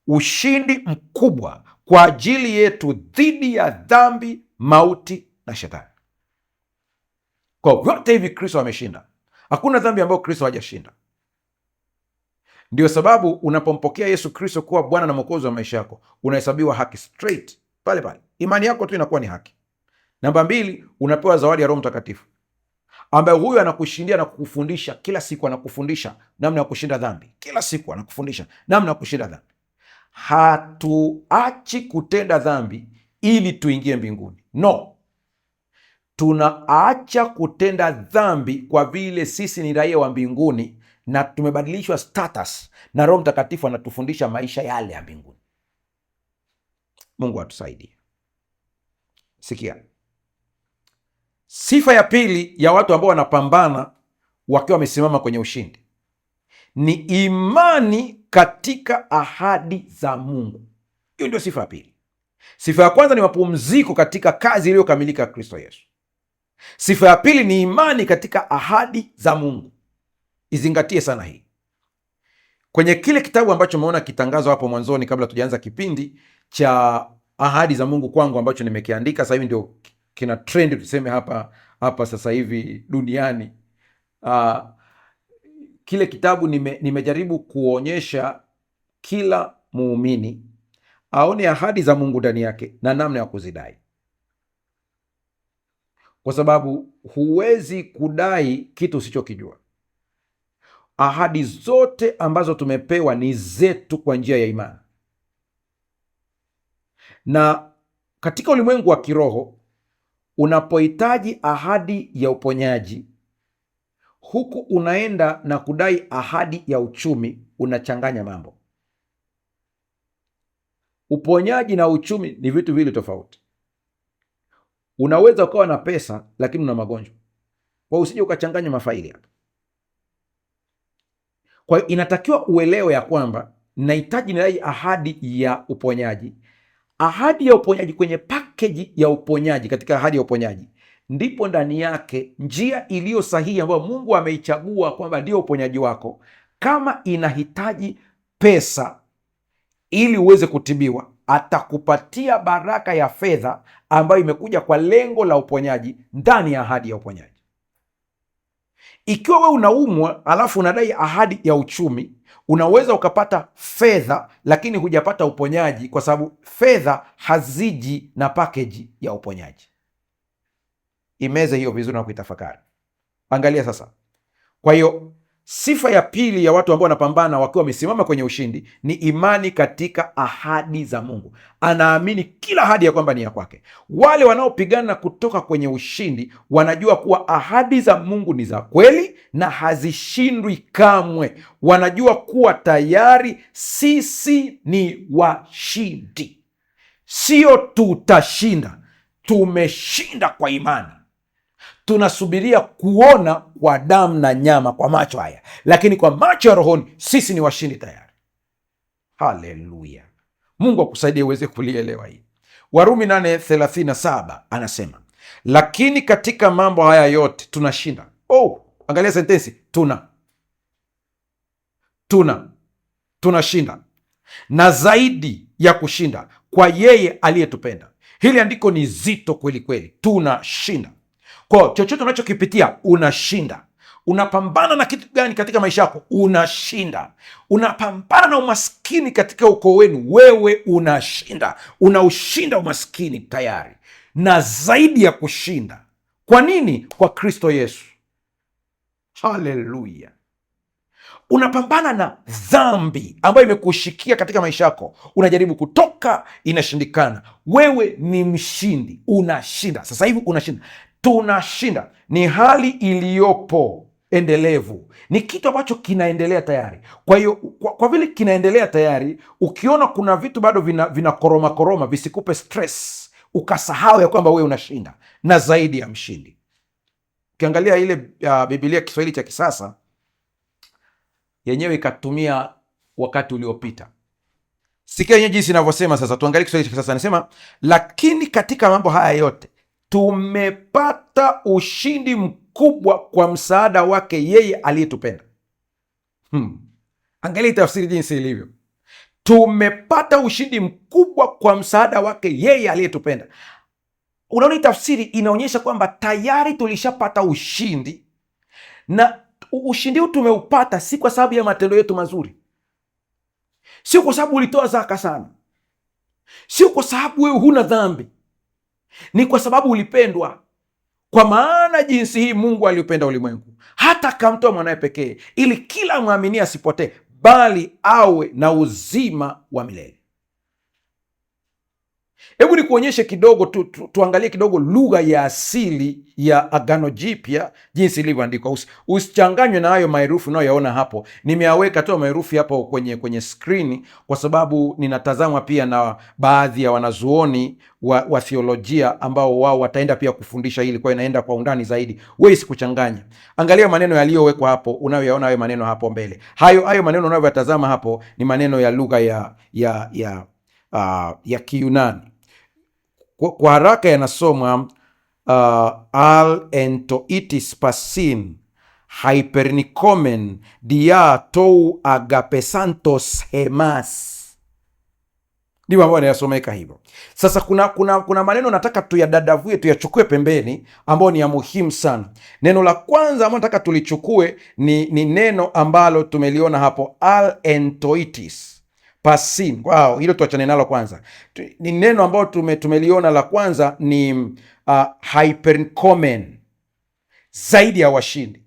ushindi mkubwa kwa ajili yetu dhidi ya dhambi, mauti na shetani. Kwa vyote hivi Kristo ameshinda. Hakuna dhambi ambayo Kristo hajashinda. Ndio sababu unapompokea Yesu Kristo kuwa Bwana na Mwokozi wa maisha yako, unahesabiwa haki straight pale pale. Imani yako tu inakuwa ni haki. Namba 2, unapewa zawadi ya Roho Mtakatifu, ambaye huyu anakushindia na kukufundisha kila siku. Anakufundisha namna ya kushinda dhambi kila siku, anakufundisha namna ya kushinda dhambi. Hatuachi kutenda dhambi ili tuingie mbinguni, no. Tunaacha kutenda dhambi kwa vile sisi ni raia wa mbinguni na tumebadilishwa status, na Roho Mtakatifu anatufundisha maisha yale ya mbinguni. Mungu atusaidie. Sikia, sifa ya pili ya watu ambao wanapambana wakiwa wamesimama kwenye ushindi ni imani katika ahadi za Mungu. Hiyo ndio sifa ya pili. Sifa ya kwanza ni mapumziko katika kazi iliyokamilika ya Kristo Yesu. Sifa ya pili ni imani katika ahadi za Mungu. Izingatie sana hii. Kwenye kile kitabu ambacho umeona kitangazwa hapo mwanzoni kabla tujaanza kipindi cha ahadi za Mungu kwangu, ambacho nimekiandika sasa hivi, ndio kina trend tuseme hapa sasa hivi duniani. Kile kitabu nimejaribu kuonyesha kila muumini aone ahadi za Mungu ndani yake na namna ya kuzidai, kwa sababu huwezi kudai kitu usichokijua. Ahadi zote ambazo tumepewa ni zetu kwa njia ya imani, na katika ulimwengu wa kiroho unapohitaji ahadi ya uponyaji, huku unaenda na kudai ahadi ya uchumi, unachanganya mambo. Uponyaji na uchumi ni vitu vile tofauti. Unaweza ukawa na pesa lakini una magonjwa, kwa usije ukachanganya mafaili hapa. Kwa hiyo inatakiwa uelewe ya kwamba nahitaji nidai ahadi ya uponyaji. Ahadi ya uponyaji, kwenye package ya uponyaji, katika ahadi ya uponyaji ndipo ndani yake njia iliyo sahihi ambayo Mungu ameichagua kwamba ndio uponyaji wako. Kama inahitaji pesa ili uweze kutibiwa, atakupatia baraka ya fedha ambayo imekuja kwa lengo la uponyaji ndani ya ahadi ya uponyaji. Ikiwa wewe unaumwa alafu unadai ahadi ya uchumi, unaweza ukapata fedha lakini hujapata uponyaji, kwa sababu fedha haziji na package ya uponyaji. Imeze hiyo vizuri na kuitafakari. Angalia sasa. Kwa hiyo sifa ya pili ya watu ambao wanapambana wakiwa wamesimama kwenye ushindi ni imani katika ahadi za Mungu. Anaamini kila ahadi ya kwamba ni ya kwake. Wale wanaopigana kutoka kwenye ushindi wanajua kuwa ahadi za Mungu ni za kweli na hazishindwi kamwe. Wanajua kuwa tayari sisi ni washindi. Sio tutashinda, tumeshinda kwa imani. Tunasubiria kuona kwa damu na nyama, kwa macho haya, lakini kwa macho ya rohoni sisi ni washindi tayari. Haleluya! Mungu akusaidie uweze kulielewa hii. Warumi 8:37 anasema, lakini katika mambo haya yote tunashinda. Angalia sentensi, tunashinda na zaidi ya kushinda kwa yeye aliyetupenda. Hili andiko ni zito kweli kweli. Tunashinda. Kwa chochote unachokipitia unashinda. Unapambana na kitu gani katika maisha yako? Unashinda. Unapambana na umaskini katika ukoo wenu, wewe unashinda. Unaushinda umaskini tayari, na zaidi ya kushinda. Kwa nini? Kwa Kristo Yesu. Haleluya! Unapambana na dhambi ambayo imekushikia katika maisha yako, unajaribu kutoka, inashindikana. Wewe ni mshindi, unashinda. Sasa hivi unashinda, tunashinda. Ni hali iliyopo endelevu, ni kitu ambacho kinaendelea tayari. Kwa hiyo kwa vile kinaendelea tayari, ukiona kuna vitu bado vina koroma, visikupe stress ukasahau ya kwamba wewe unashinda na zaidi ya mshindi. Ukiangalia ile Biblia Kiswahili cha kisasa yenyewe ikatumia wakati uliopita. Sikia yenyewe jinsi inavyosema. Sasa tuangalie Kiswahili cha kisasa. Anasema, lakini katika mambo haya yote tumepata ushindi mkubwa kwa msaada wake yeye aliyetupenda. Angalia tafsiri jinsi ilivyo. Tumepata ushindi mkubwa kwa msaada wake yeye aliyetupenda. Unaona, tafsiri inaonyesha kwamba tayari tulishapata ushindi, na ushindi huu tumeupata si kwa sababu ya matendo yetu mazuri, sio kwa sababu ulitoa zaka sana, sio kwa sababu wewe huna dhambi, ni kwa sababu ulipendwa. Kwa maana jinsi hii Mungu aliupenda ulimwengu hata akamtoa mwanaye pekee, ili kila mwamini asipotee, bali awe na uzima wa milele. Hebu nikuonyeshe kidogo tuangalie kidogo lugha ya asili ya Agano Jipya jinsi ilivyoandikwa. Usichanganywe na hayo maherufi unayoyaona hapo. Nimeyaweka tu maherufi hapo kwenye skrini kwa sababu ninatazamwa pia na baadhi ya wanazuoni wa theolojia ambao wao wataenda pia kufundisha hili, kwa hiyo inaenda kwa undani zaidi. Wewe sikuchanganya. Angalia maneno yaliyowekwa hapo, unayoyaona hayo maneno hapo mbele. Hayo maneno unayoyatazama hapo ni maneno ya lugha ya Kiyunani. Kwa haraka yanasomwa al entoitis pasin hypernikomen dia tou agapesantos hemas. Ndivyo ambavyo yanasomeka hivyo. Sasa kuna maneno nataka tuyadadavue, tuyachukue pembeni, ambao ni ya muhimu sana. Neno la kwanza ambalo nataka tulichukue ni neno ambalo tumeliona hapo, al entoitis pasin. Wow, hilo tuachane nalo kwanza. Ni neno ambalo tumeliona la kwanza ni hypernikomen, zaidi ya washindi.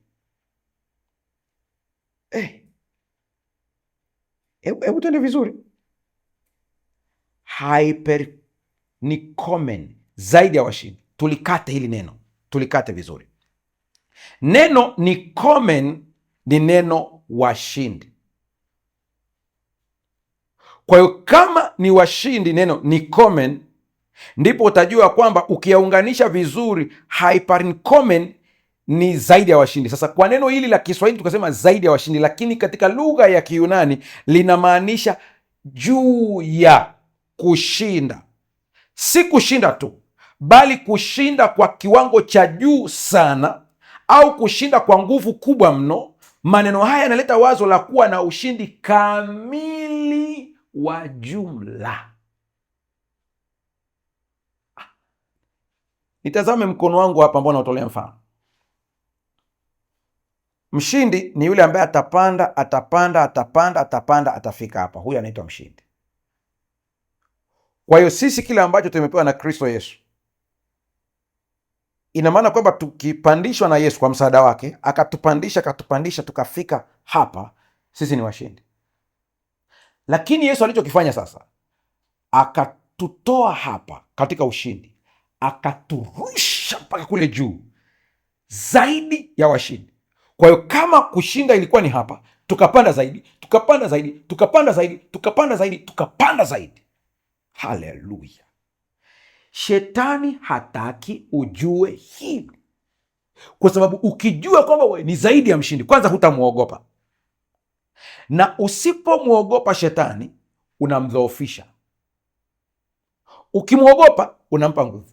Hebu tuende vizuri. Hypernikomen, zaidi ya washindi. Tulikate hili neno, tulikate vizuri. Neno nikomen ni neno washindi. Kwa hiyo kama ni washindi, neno nikomen, ndipo utajua kwamba ukiyaunganisha vizuri, hypernikomen ni zaidi ya washindi. Sasa kwa neno hili la Kiswahili tukasema zaidi ya washindi, lakini katika lugha ya Kiyunani linamaanisha juu ya kushinda. Si kushinda tu, bali kushinda kwa kiwango cha juu sana, au kushinda kwa nguvu kubwa mno. Maneno haya yanaleta wazo la kuwa na ushindi kamili wa jumla. Nitazame mkono wangu hapa ambao nautolea mfano. Mshindi ni yule ambaye atapanda, atafika hapa. Huyu anaitwa mshindi. Kwa hiyo sisi kile ambacho tumepewa na Kristo Yesu, ina maana kwamba tukipandishwa na Yesu kwa msaada wake, akatupandisha tukafika hapa, sisi ni washindi. Lakini Yesu alichokifanya sasa, akatutoa hapa katika ushindi, akaturusha mpaka kule juu, zaidi ya washindi. Kwa hiyo kama kushinda ilikuwa ni hapa, tukapanda zaidi, tukapanda zaidi, tukapanda zaidi, tukapanda zaidi, tukapanda zaidi. Haleluya! Shetani hataki ujue hili, kwa sababu ukijua kwamba wewe ni zaidi ya mshindi, kwanza hutamwogopa, na usipomwogopa shetani unamdhoofisha. Ukimwogopa unampa nguvu.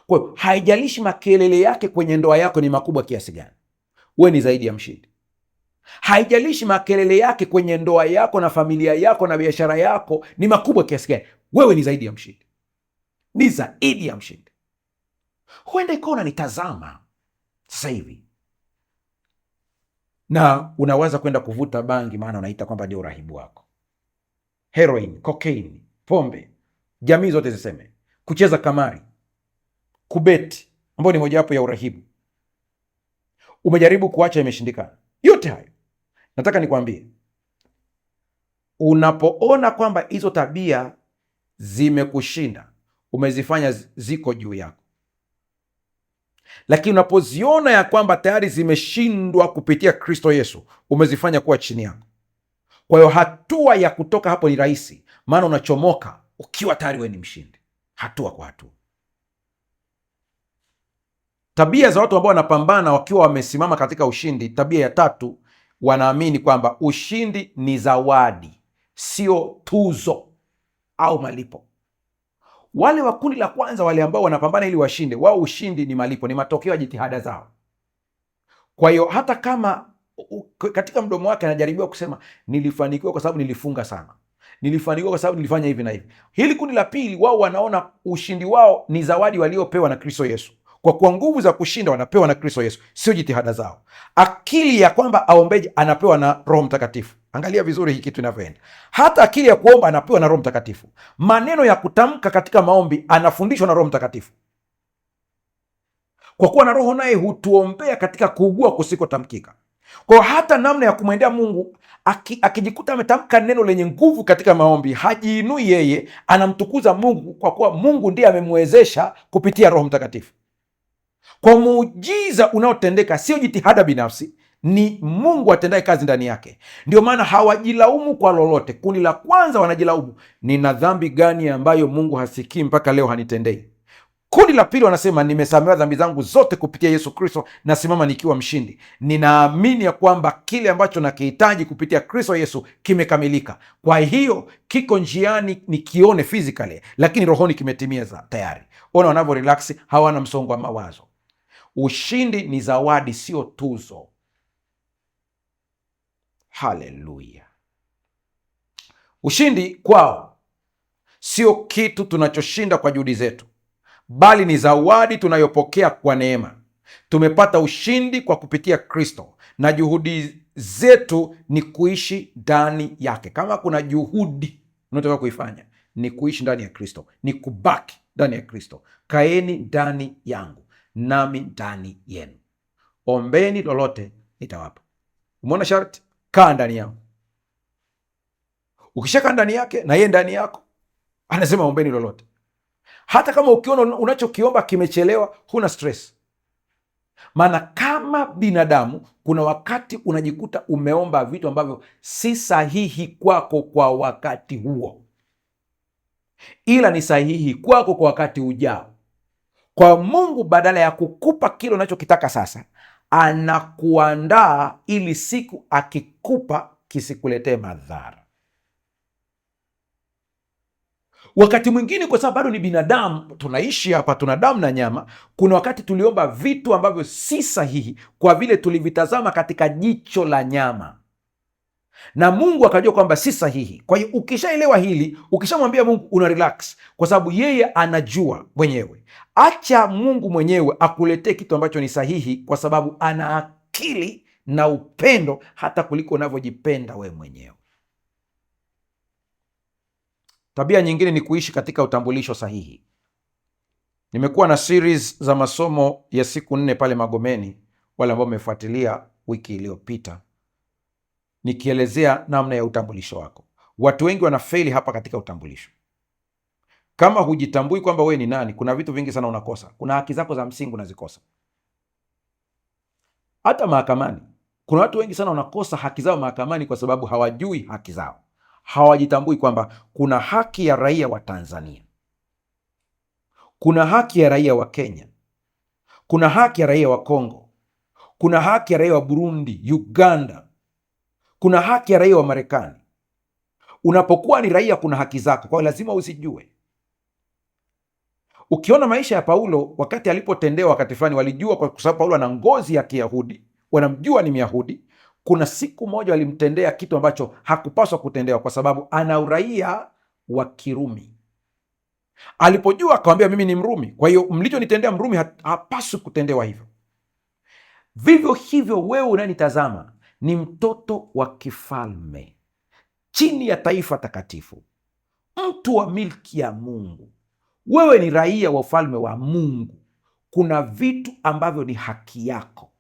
Kwa hiyo haijalishi makelele yake kwenye ndoa yako ni makubwa kiasi gani, wewe ni zaidi ya mshindi. Haijalishi makelele yake kwenye ndoa yako na familia yako na biashara yako ni makubwa kiasi gani, wewe ni zaidi ya mshindi. Ni zaidi ya mshindi. Huenda ikawa unanitazama sasa hivi na unaweza kwenda kuvuta bangi, maana unaita kwamba ndio urahibu wako. Heroin, cocaine, pombe, jamii zote ziseme, kucheza kamari, kubeti, ambayo ni mojawapo ya urahibu. Umejaribu kuacha, imeshindikana. Yote hayo nataka nikwambie, unapoona kwamba hizo tabia zimekushinda, umezifanya ziko juu yako, lakini unapoziona ya kwamba tayari zimeshindwa kupitia Kristo Yesu, umezifanya kuwa chini yako. Kwa hiyo hatua ya kutoka hapo ni rahisi, maana unachomoka ukiwa tayari wewe ni mshindi, hatua kwa hatua. Tabia za watu ambao wanapambana wakiwa wamesimama katika ushindi, tabia ya tatu, wanaamini kwamba ushindi ni zawadi, sio tuzo au malipo. Wale wa kundi la kwanza, wale ambao wanapambana ili washinde, wao ushindi ni malipo, ni matokeo ya jitihada zao. Kwa hiyo hata kama katika mdomo wake anajaribiwa kusema nilifanikiwa kwa sababu nilifunga sana, nilifanikiwa kwa sababu nilifanya hivi na hivi. Hili kundi la pili, wao wanaona ushindi wao ni zawadi waliopewa na Kristo Yesu. Kwa kuwa nguvu za kushinda wanapewa na Kristo Yesu, sio jitihada zao. Akili ya kwamba aombeje anapewa na Roho Mtakatifu. Angalia vizuri hii kitu inavyoenda. Hata akili ya kuomba anapewa na Roho Mtakatifu. Maneno ya kutamka katika maombi anafundishwa na Roho Mtakatifu, kwa kuwa na Roho naye hutuombea katika kuugua kusikotamkika. Kwa hata namna ya kumwendea Mungu, akijikuta ametamka neno lenye nguvu katika maombi, hajiinui yeye, anamtukuza Mungu, kwa kuwa Mungu ndiye amemwezesha kupitia Roho Mtakatifu. Kwa muujiza unaotendeka sio jitihada binafsi, ni Mungu atendaye kazi ndani yake. Ndio maana hawajilaumu kwa lolote. Kundi la kwanza wanajilaumu, nina dhambi gani ambayo Mungu hasikii mpaka leo hanitendei? Kundi la pili wanasema, nimesamehewa dhambi zangu zote kupitia Yesu Kristo, nasimama nikiwa mshindi. Ninaamini ya kwamba kile ambacho nakihitaji kupitia Kristo Yesu kimekamilika, kwa hiyo kiko njiani nikione physically, lakini rohoni kimetimia tayari. Ona wanavyo relax, hawana msongo wa mawazo. Ushindi ni zawadi, sio tuzo. Haleluya! Ushindi kwao sio kitu tunachoshinda kwa juhudi zetu, bali ni zawadi tunayopokea kwa neema. Tumepata ushindi kwa kupitia Kristo, na juhudi zetu ni kuishi ndani yake. Kama kuna juhudi unataka kuifanya, ni kuishi ndani ya Kristo, ni kubaki ndani ya Kristo. Kaeni ndani yangu nami ndani yenu, ombeni lolote nitawapa. Umeona sharti? Kaa ndani yangu. Ukishakaa ndani yake na yeye ndani yako, anasema ombeni lolote. Hata kama ukiona unachokiomba kimechelewa, huna stress. Maana kama binadamu, kuna wakati unajikuta umeomba vitu ambavyo si sahihi kwako kwa wakati huo, ila ni sahihi kwako kwa wakati ujao. Kwa Mungu, badala ya kukupa kile unachokitaka sasa, anakuandaa ili siku akikupa kisikuletee madhara. Wakati mwingine, kwa sababu bado ni binadamu, tunaishi hapa, tuna damu na nyama, kuna wakati tuliomba vitu ambavyo si sahihi kwa vile tulivitazama katika jicho la nyama, na Mungu akajua kwamba si sahihi. Kwa hiyo ukishaelewa hili, ukishamwambia Mungu, una relax, kwa sababu yeye anajua mwenyewe. Acha Mungu mwenyewe akuletee kitu ambacho ni sahihi, kwa sababu ana akili na upendo hata kuliko unavyojipenda wewe mwenyewe. Tabia nyingine ni kuishi katika utambulisho sahihi. Nimekuwa na series za masomo ya siku 4 pale Magomeni, wale ambao wamefuatilia wiki iliyopita, nikielezea namna ya utambulisho wako. Watu wengi wanafeli hapa katika utambulisho. Kama hujitambui kwamba wewe ni nani, kuna vitu vingi sana unakosa. Kuna haki zako za msingi unazikosa. Hata mahakamani, kuna watu wengi sana wanakosa haki zao mahakamani kwa sababu hawajui haki zao. Hawajitambui kwamba kuna haki ya raia wa Tanzania, kuna haki ya raia wa Kenya, kuna haki ya raia wa Kongo, kuna haki ya raia wa Burundi, Uganda, kuna haki ya raia wa Marekani. Unapokuwa ni raia, kuna haki zako, kwa hiyo lazima usijue. Ukiona maisha ya Paulo, wakati alipotendewa wakati fulani, walijua kwa sababu Paulo ana ngozi ya Kiyahudi, wanamjua ni Myahudi. Kuna siku moja walimtendea kitu ambacho hakupaswa kutendewa kwa sababu ana uraia wa Kirumi. Alipojua akamwambia, mimi ni Mrumi, kwa hiyo mlichonitendea Mrumi hapaswi kutendewa hivyo. Vivyo hivyo wewe unanitazama, ni mtoto wa kifalme chini ya taifa takatifu, mtu wa milki ya Mungu. Wewe ni raia wa ufalme wa Mungu. Kuna vitu ambavyo ni haki yako.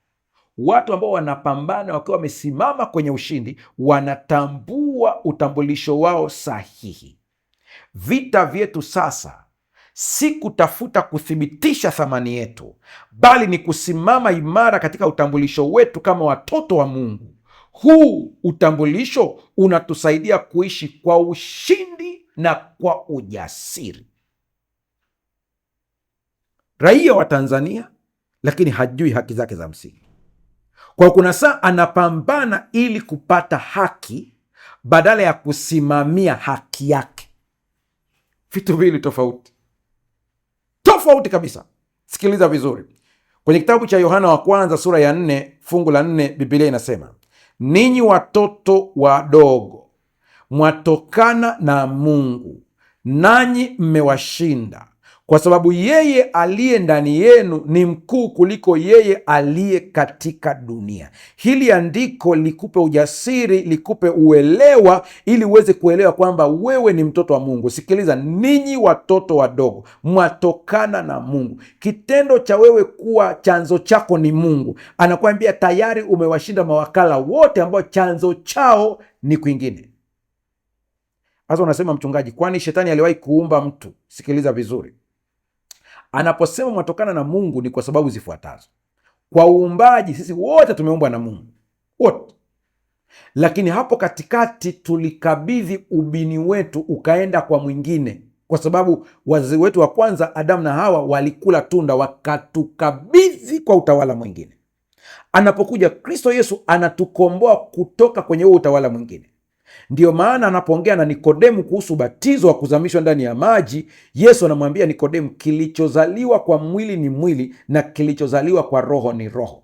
Watu ambao wanapambana wakiwa wamesimama kwenye ushindi wanatambua utambulisho wao sahihi. Vita vyetu sasa si kutafuta kuthibitisha thamani yetu, bali ni kusimama imara katika utambulisho wetu kama watoto wa Mungu. Huu utambulisho unatusaidia kuishi kwa ushindi na kwa ujasiri. Raia wa Tanzania lakini hajui haki zake za msingi. Kwa kuna saa anapambana ili kupata haki badala ya kusimamia haki yake. Vitu viwili tofauti kabisa. Sikiliza vizuri. Kwenye kitabu cha Yohana wa kwanza sura ya 4 fungu la 4, Biblia inasema, ninyi watoto wadogo mwatokana na Mungu, nanyi mmewashinda, kwa sababu yeye aliye ndani yenu ni mkuu kuliko yeye aliye katika dunia. Hili andiko likupe ujasiri, likupe uelewa, ili uweze kuelewa kwamba wewe ni mtoto wa Mungu. Sikiliza, ninyi watoto wadogo mwatokana na Mungu. Kitendo cha wewe kuwa chanzo chako ni Mungu, anakuambia tayari umewashinda mawakala wote ambao chanzo chao ni kwingine. Sasa unasema, mchungaji, kwani shetani aliwahi kuumba mtu? Sikiliza vizuri. Anaposema mwatokana na Mungu ni kwa sababu zifuatazo. Kwa uumbaji sisi wote tumeumbwa na Mungu wote, lakini hapo katikati tulikabidhi ubini wetu ukaenda kwa mwingine, kwa sababu wazazi wetu wa kwanza Adamu na Hawa walikula tunda wakatukabidhi kwa utawala mwingine. Anapokuja Kristo Yesu anatukomboa kutoka kwenye huo utawala mwingine. Ndiyo maana anapoongea na Nikodemu kuhusu ubatizo wa kuzamishwa ndani ya maji, Yesu anamwambia Nikodemu, kilichozaliwa kwa mwili ni mwili na kilichozaliwa kwa roho ni roho.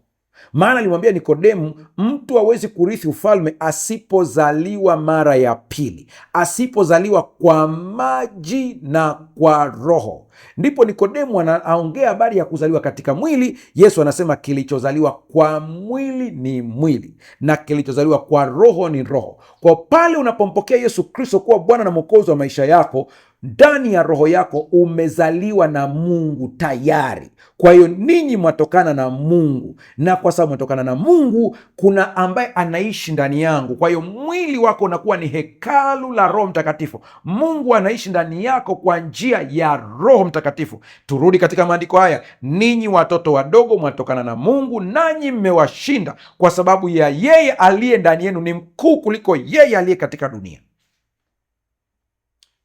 Maana alimwambia Nikodemu, mtu hawezi kurithi ufalme asipozaliwa mara ya pili, asipozaliwa kwa maji na kwa roho. Ndipo Nikodemu anaongea habari ya kuzaliwa katika mwili. Yesu anasema kilichozaliwa kwa mwili ni mwili na kilichozaliwa kwa roho ni roho. Kwa pale unapompokea Yesu Kristo kuwa Bwana na Mwokozi wa maisha yako, ndani ya roho yako umezaliwa na Mungu tayari. Kwa hiyo ninyi mwatokana na Mungu, na kwa sababu mwatokana na Mungu, kuna ambaye anaishi ndani yangu. Kwa hiyo mwili wako unakuwa ni hekalu la Roho Mtakatifu. Mungu anaishi ndani yako kwa njia ya Roho Mtakatifu. Turudi katika maandiko haya, ninyi watoto wadogo mwatokana na Mungu, nanyi mmewashinda, kwa sababu ya yeye aliye ndani yenu ni mkuu kuliko yeye aliye katika dunia.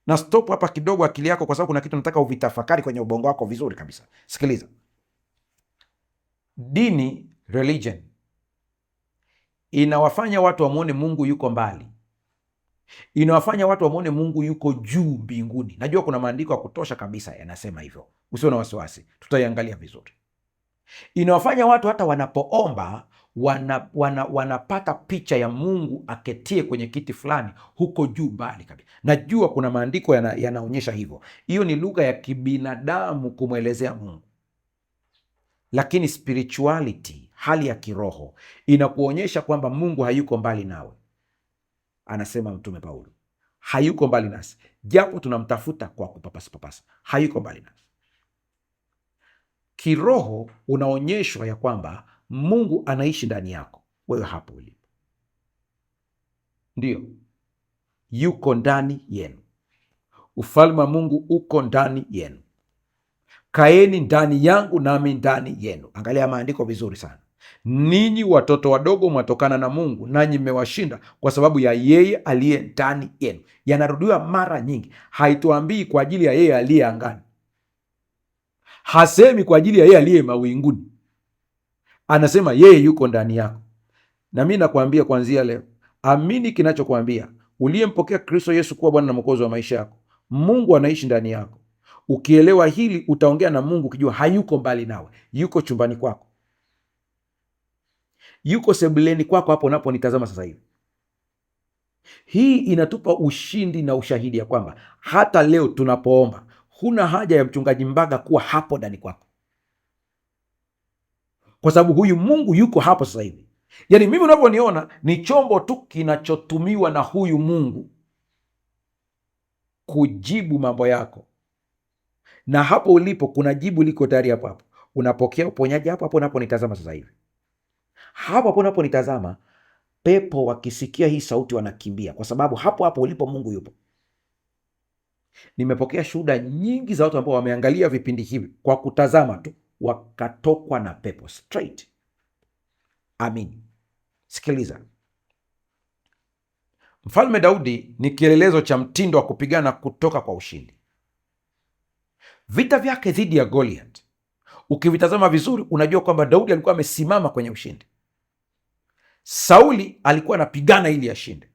Na stop hapa kidogo akili yako, kwa sababu kuna kitu nataka uvitafakari kwenye ubongo wako vizuri kabisa. Sikiliza. Dini, religion, inawafanya watu wamwone Mungu yuko mbali, inawafanya watu wamwone Mungu yuko juu mbinguni. Najua kuna maandiko ya kutosha kabisa yanasema hivyo, usio na wasiwasi, tutaiangalia vizuri. Inawafanya watu hata wanapoomba wanapata picha ya Mungu aketie kwenye kiti fulani huko juu mbali kabisa. Najua kuna maandiko yanaonyesha hivyo. Hiyo ni lugha ya kibinadamu kumwelezea Mungu, lakini spirituality, hali ya kiroho, inakuonyesha kwamba Mungu hayuko mbali nawe. Anasema Mtume Paulo, hayuko mbali nasi japo tunamtafuta kwa kupapasa, hayuko mbali nasi. Kiroho unaonyeshwa ya kwamba Mungu anaishi ndani yako wewe hapo ulipo. Ndiyo, yuko ndani yenu. Ufalme wa Mungu uko ndani yenu. Kaeni ndani yangu nami ndani yenu. Angalia maandiko vizuri sana. Ninyi watoto wadogo mwatokana na Mungu, nanyi mmewashinda, kwa sababu ya yeye aliye ndani yenu. Yanarudiwa mara nyingi. Haituambii kwa ajili ya yeye aliye angani, hasemi kwa ajili ya yeye aliye mawinguni, anasema yeye yuko ndani yako. Na mimi nakwambia kuanzia leo, amini kinachokwambia. Uliyempokea Kristo Yesu kuwa Bwana na Mwokozi wa maisha yako, Mungu anaishi ndani yako. Ukielewa hili, utaongea na Mungu ukijua hayuko mbali nawe. Yuko chumbani kwako, yuko sebuleni kwako, hapo unaponitazama sasa hivi. Hii inatupa ushindi na ushahidi ya kwamba hata leo tunapoomba, huna haja ya mchungaji Mbaga kuwa hapo ndani kwako, kwa sababu huyu Mungu yuko hapo sasa hivi. Yaani mimi unavyoniona ni chombo tu kinachotumiwa na huyu Mungu kujibu mambo yako, na hapo ulipo kuna jibu liko tayari hapo hapo. Unapokea uponyaji hapo hapo unaponitazama sasa hivi. Hapo hapo unaponitazama, pepo wakisikia hii sauti wanakimbia, kwa sababu hapo hapo ulipo Mungu yupo. Nimepokea shuhuda nyingi za watu ambao wameangalia vipindi hivi kwa kutazama tu wakatokwa na pepo straight. Amin. Sikiliza, Mfalme Daudi ni kielelezo cha mtindo wa kupigana kutoka kwa ushindi. Vita vyake dhidi ya Goliath, ukivitazama vizuri, unajua kwamba Daudi alikuwa amesimama kwenye ushindi. Sauli alikuwa anapigana ili ashinde.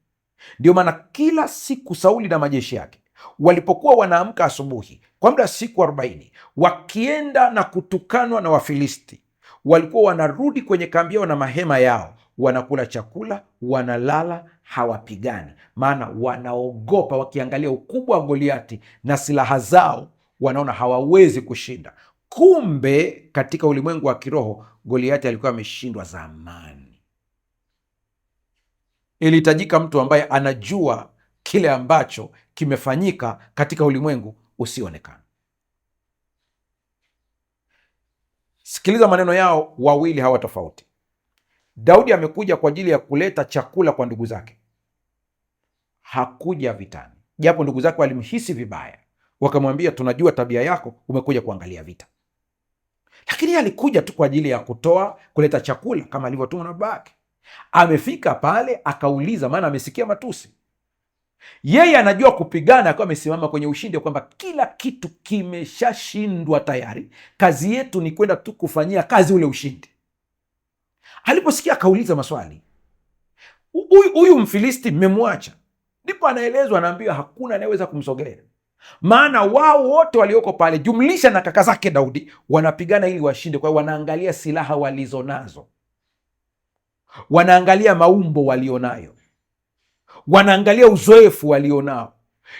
Ndio maana kila siku Sauli na majeshi yake walipokuwa wanaamka asubuhi kwa muda siku 40 wakienda na kutukanwa na Wafilisti, walikuwa wanarudi kwenye kambi yao na mahema yao, wanakula chakula, wanalala, hawapigani, maana wanaogopa. Wakiangalia ukubwa wa Goliati na silaha zao, wanaona hawawezi kushinda. Kumbe katika ulimwengu wa kiroho Goliati alikuwa ameshindwa zamani. Ilihitajika mtu ambaye anajua kile ambacho kimefanyika katika ulimwengu usioonekana. Sikiliza maneno yao wawili hawa tofauti. Daudi amekuja kwa ajili ya kuleta chakula kwa ndugu zake, hakuja vitani, japo ndugu zake walimhisi vibaya, wakamwambia tunajua tabia yako, umekuja kuangalia vita. Lakini yeye alikuja tu kwa ajili ya kuleta chakula kama alivyotumwa na baba yake. Amefika pale akauliza, maana amesikia matusi. Yeye anajua kupigana, akiwa amesimama kwenye ushindi, kwamba kila kitu kimeshashindwa tayari, kazi yetu ni kwenda tu kufanyia kazi ule ushindi. Aliposikia akauliza maswali, huyu Mfilisti mmemwacha? Ndipo anaelezwa, anaambiwa hakuna anayeweza kumsogelea, maana wao wote walioko pale, jumlisha na kaka zake Daudi, wanapigana ili washinde. Kwa hiyo wanaangalia silaha walizonazo, wanaangalia maumbo walionayo, wanaangalia uzoefu walionao.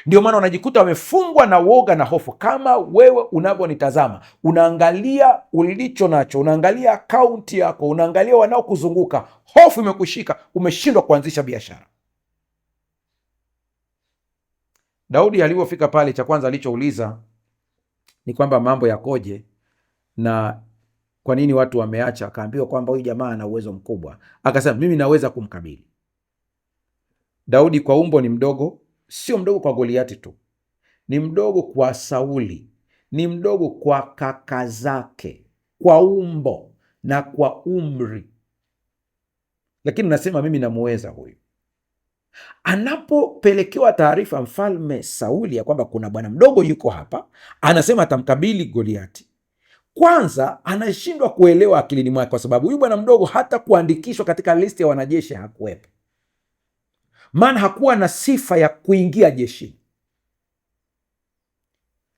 Ndio maana wanajikuta wamefungwa na woga na hofu. Kama wewe unavyonitazama, unaangalia ulicho nacho, unaangalia akaunti yako, unaangalia wanaokuzunguka, hofu imekushika, umeshindwa kuanzisha biashara. Daudi alivyofika pale, cha kwanza alichouliza ni kwamba mambo yakoje na kwa nini watu wameacha. Akaambiwa kwamba huyu jamaa ana uwezo mkubwa. Akasema mimi naweza kumkabili. Daudi kwa umbo ni mdogo, sio mdogo kwa Goliati tu, ni mdogo kwa Sauli, ni mdogo kwa kaka zake, kwa umbo na kwa umri, lakini nasema mimi namuweza huyu. Anapopelekewa taarifa mfalme Sauli ya kwamba kuna bwana mdogo yuko hapa, anasema atamkabili Goliati, kwanza anashindwa kuelewa akilini mwake, kwa sababu huyu bwana mdogo hata kuandikishwa katika listi ya wanajeshi hakuwepo, maana hakuwa na sifa ya kuingia jeshini.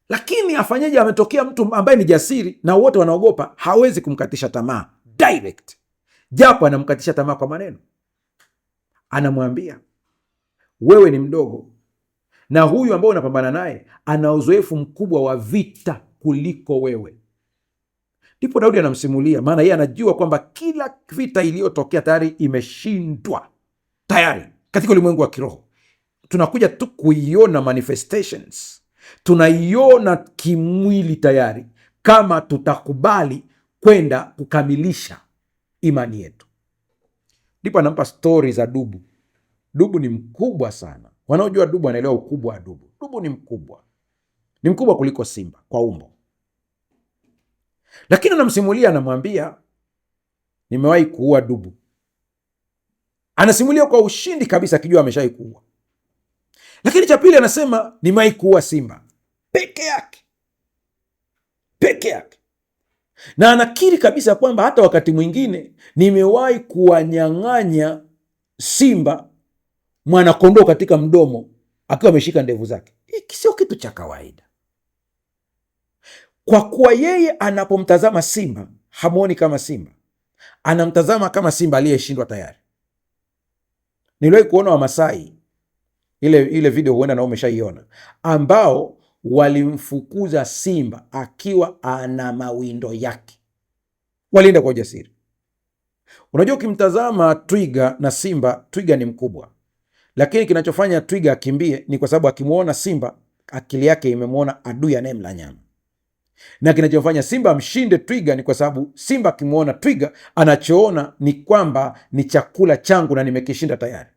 Lakini afanyeje? Ametokea mtu ambaye ni jasiri na wote wanaogopa, hawezi kumkatisha tamaa direct, japo anamkatisha tamaa kwa maneno. Anamwambia wewe ni mdogo, na huyu ambao unapambana naye ana uzoefu mkubwa wa vita kuliko wewe. Ndipo Daudi anamsimulia, maana yeye anajua kwamba kila vita iliyotokea tayari imeshindwa tayari. Katika ulimwengu wa kiroho tunakuja tu kuiona manifestations, tunaiona kimwili tayari, kama tutakubali kwenda kukamilisha imani yetu. Ndipo anampa stori za dubu. Dubu ni mkubwa sana. Wanaojua dubu wanaelewa ukubwa wa dubu. Dubu ni mkubwa, ni mkubwa kuliko simba kwa umbo. Lakini anamsimulia, anamwambia nimewahi kuua dubu. Anasimulia kwa ushindi kabisa, akijua ameshawahi kuua. Lakini cha pili anasema nimewahi kuua simba peke yake, peke yake. Na anakiri kabisa kwamba hata wakati mwingine nimewahi kuwanyang'anya simba mwanakondoo katika mdomo akiwa ameshika ndevu zake. Hiki sio kitu cha kawaida. Kwa kuwa yeye anapomtazama simba hamwoni kama simba, anamtazama kama simba aliyeshindwa tayari. Niliwahi kuona Wamasai, ile video huenda na umeshaiona, ambao walimfukuza simba akiwa ana mawindo yake. Walienda kwa ujasiri. Unajua, ukimtazama twiga na simba, twiga ni mkubwa, lakini kinachofanya twiga akimbie ni kwa sababu akimwona simba akili yake imemwona adui anayemla nyama, na kinachofanya simba amshinde twiga ni kwa sababu simba akimwona twiga anachoona ni kwamba ni chakula changu na nimekishinda tayari.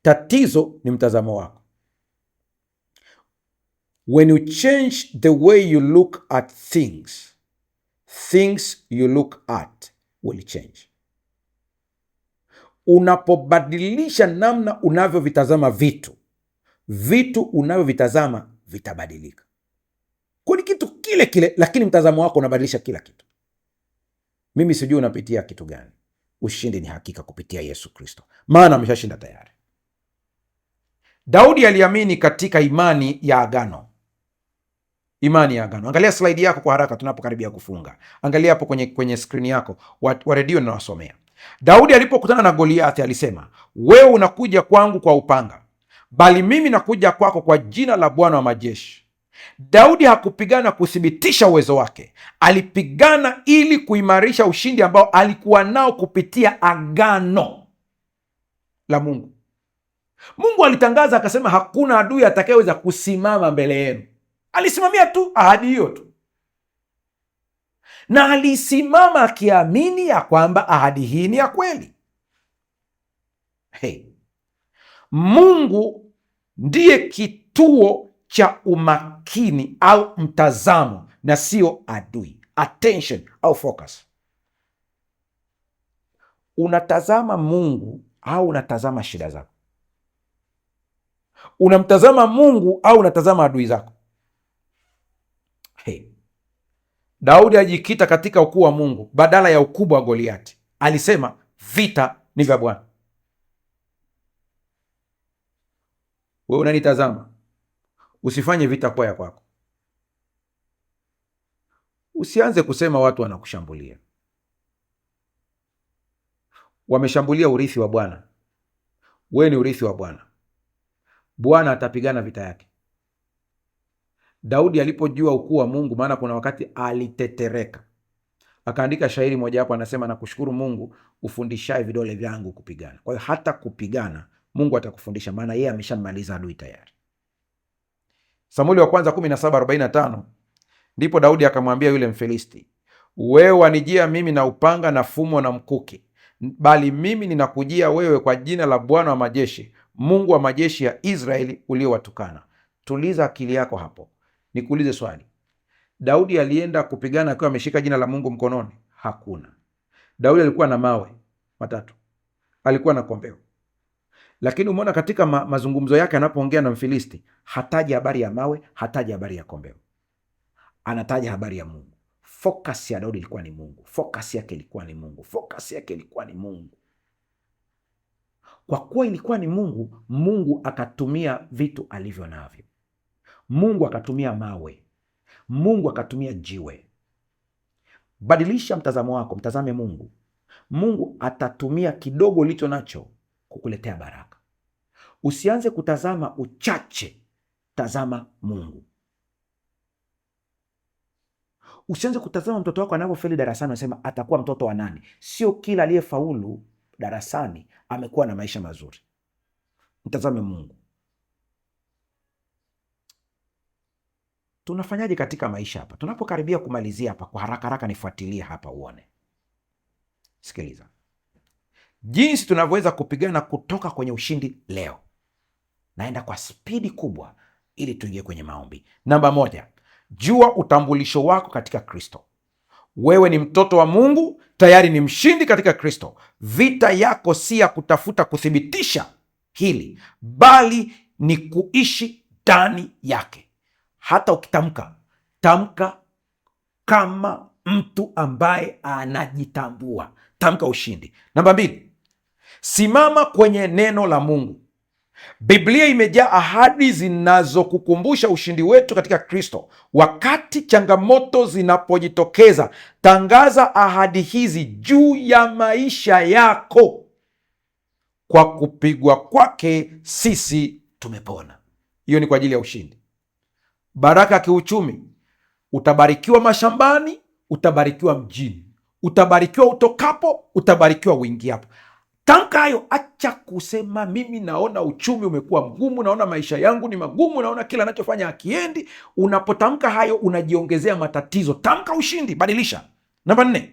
Tatizo ni mtazamo wako. When you change the way you look at things, things you look at will change. Unapobadilisha namna unavyovitazama vitu, vitu unavyovitazama vitabadilika. Kwa ni kitu kile kile, lakini mtazamo wako unabadilisha kila kitu. Mimi sijui unapitia kitu gani. Ushindi ni hakika kupitia Yesu Kristo, maana ameshashinda tayari. Daudi aliamini katika imani ya agano. Imani ya agano. Angalia slide yako kwa haraka tunapokaribia kufunga. Angalia hapo kwenye skrini yako wa redio ninawasomea. Daudi alipokutana na Goliathi alisema, wewe unakuja kwangu kwa upanga, bali mimi nakuja kwako kwa jina la Bwana wa majeshi. Daudi hakupigana kuthibitisha uwezo wake, alipigana ili kuimarisha ushindi ambao alikuwa nao kupitia agano la Mungu. Mungu alitangaza akasema, hakuna adui atakayeweza kusimama mbele yenu. Alisimamia tu ahadi hiyo tu, na alisimama akiamini ya kwamba ahadi hii ni ya kweli. Hey, Mungu ndiye kituo cha umakini au mtazamo na sio adui. Attention au focus. Unatazama Mungu au unatazama shida zako? Unamtazama Mungu au unatazama adui zako? Hey. Daudi alijikita katika ukuu wa Mungu badala ya ukubwa wa Goliati. Alisema vita ni vya Bwana. Wewe unanitazama, usifanye vita kwa ya kwako. Usianze kusema watu wanakushambulia. Wameshambulia urithi wa Bwana. Wewe ni urithi wa Bwana. Bwana atapigana vita yake. Daudi alipojua ukuu wa Mungu, maana kuna wakati alitetereka, akaandika shairi moja hapo, anasema, nakushukuru Mungu ufundishaye vidole vyangu kupigana. Kwa hiyo hata kupigana Mungu atakufundisha, maana yeye ameshamaliza adui tayari. Samueli wa kwanza 17:45, ndipo Daudi akamwambia yule Mfilisti, wewe wanijia mimi na upanga na fumo na mkuki, bali mimi ninakujia wewe kwa jina la Bwana wa majeshi, Mungu wa majeshi ya Israeli uliowatukana. Tuliza akili yako hapo. Nikuulize swali. Daudi alienda kupigana akiwa ameshika jina la Mungu mkononi? Hakuna. Daudi alikuwa na mawe matatu, alikuwa na kombeo, lakini umeona katika mazungumzo yake anapoongea na Mfilisti, hataji habari ya mawe, hataji habari ya kombeo, anataja habari ya Mungu. Focus ya Daudi ilikuwa ni Mungu. Focus yake ilikuwa ni Mungu. Focus yake ilikuwa ni Mungu. Kwa kuwa ilikuwa ni Mungu, Mungu akatumia vitu alivyo navyo. Mungu akatumia mawe, Mungu akatumia jiwe. Badilisha mtazamo wako, mtazame Mungu. Mungu atatumia kidogo ulicho nacho kukuletea baraka. Usianze kutazama uchache, tazama Mungu. Usianze kutazama mtoto wako anavyofeli darasani unasema atakuwa mtoto wa nani. Sio kila aliyefaulu darasani amekuwa na maisha mazuri. Mtazame Mungu. Tunafanyaje katika maisha hapa? Tunapokaribia kumalizia hapa, kwa haraka haraka nifuatilie hapa uone. Sikiliza. Jinsi tunavyoweza kupigana kutoka kwenye ushindi leo. Naenda kwa spidi kubwa ili tuingie kwenye maombi. Namba 1, jua utambulisho wako katika Kristo. Wewe ni mtoto wa Mungu, tayari ni mshindi katika Kristo. Vita yako si ya kutafuta kuthibitisha hili, bali ni kuishi ndani yake. Hata ukitamka, tamka kama mtu ambaye anajitambua. Tamka ushindi. Namba 2, simama kwenye neno la Mungu. Biblia imejaa ahadi zinazokukumbusha ushindi wetu katika Kristo. Wakati changamoto zinapojitokeza, tangaza ahadi hizi juu ya maisha yako. Kwa kupigwa kwake sisi tumepona. Hiyo ni kwa ajili ya ushindi. Baraka ya kiuchumi, utabarikiwa mashambani, utabarikiwa mjini. Utabarikiwa utokapo, utabarikiwa uingiapo. Tamka hayo. Acha kusema mimi naona uchumi umekuwa mgumu, naona maisha yangu ni magumu, naona kila anachofanya hakiendi. Unapotamka hayo unajiongezea matatizo. Tamka ushindi, badilisha. Namba 4,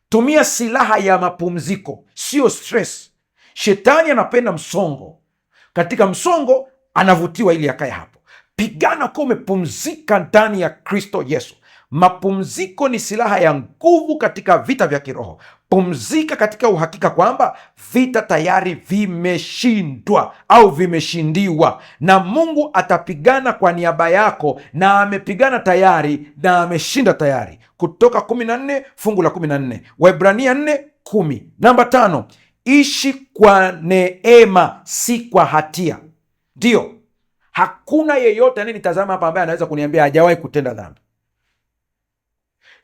tumia silaha ya mapumziko, sio stress. Shetani anapenda msongo. Katika msongo anavutiwa ili akae hapo. Pigana kuwa umepumzika ndani ya Kristo Yesu. Mapumziko ni silaha ya nguvu katika vita vya kiroho. Pumzika katika uhakika kwamba vita tayari vimeshindwa au vimeshindiwa, na Mungu atapigana kwa niaba yako, na amepigana tayari na ameshinda tayari. Kutoka 14 fungu la 14, Waebrania 4:10. Namba 5, ishi kwa neema, si kwa hatia. Ndio, hakuna yeyote anayenitazama hapa ambaye anaweza kuniambia hajawahi kutenda dhambi.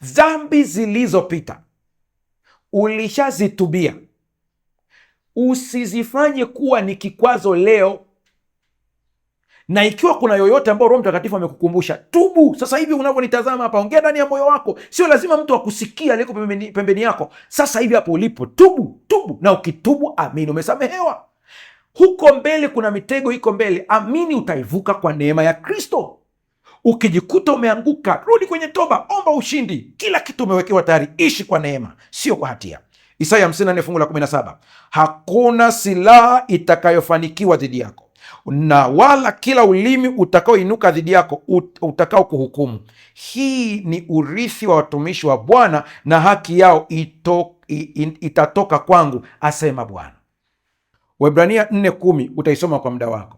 Dhambi zilizopita ulishazitubia, usizifanye kuwa ni kikwazo leo. Na ikiwa kuna yoyote ambao Roho Mtakatifu amekukumbusha, tubu sasa hivi unavyonitazama hapa. Ongea ndani ya moyo wako, sio lazima mtu akusikia aliyeko pembeni yako. Sasa hivi hapo ulipo, tubu. Na ukitubu, amini, umesamehewa. Huko mbele kuna mitego iko mbele, amini, utaivuka kwa neema ya Kristo. Ukijikuta umeanguka, rudi kwenye toba, omba ushindi. Kila kitu umewekewa tayari. Ishi kwa neema, sio kwa hatia. Isaya 54 fungu la 17, hakuna silaha itakayofanikiwa dhidi yako, na wala kila ulimi utakaoinuka dhidi yako utakao kuhukumu. Hii ni urithi wa watumishi wa Bwana, na haki yao itatoka kwangu, asema Bwana. Waebrania 4:10 utaisoma kwa muda wako.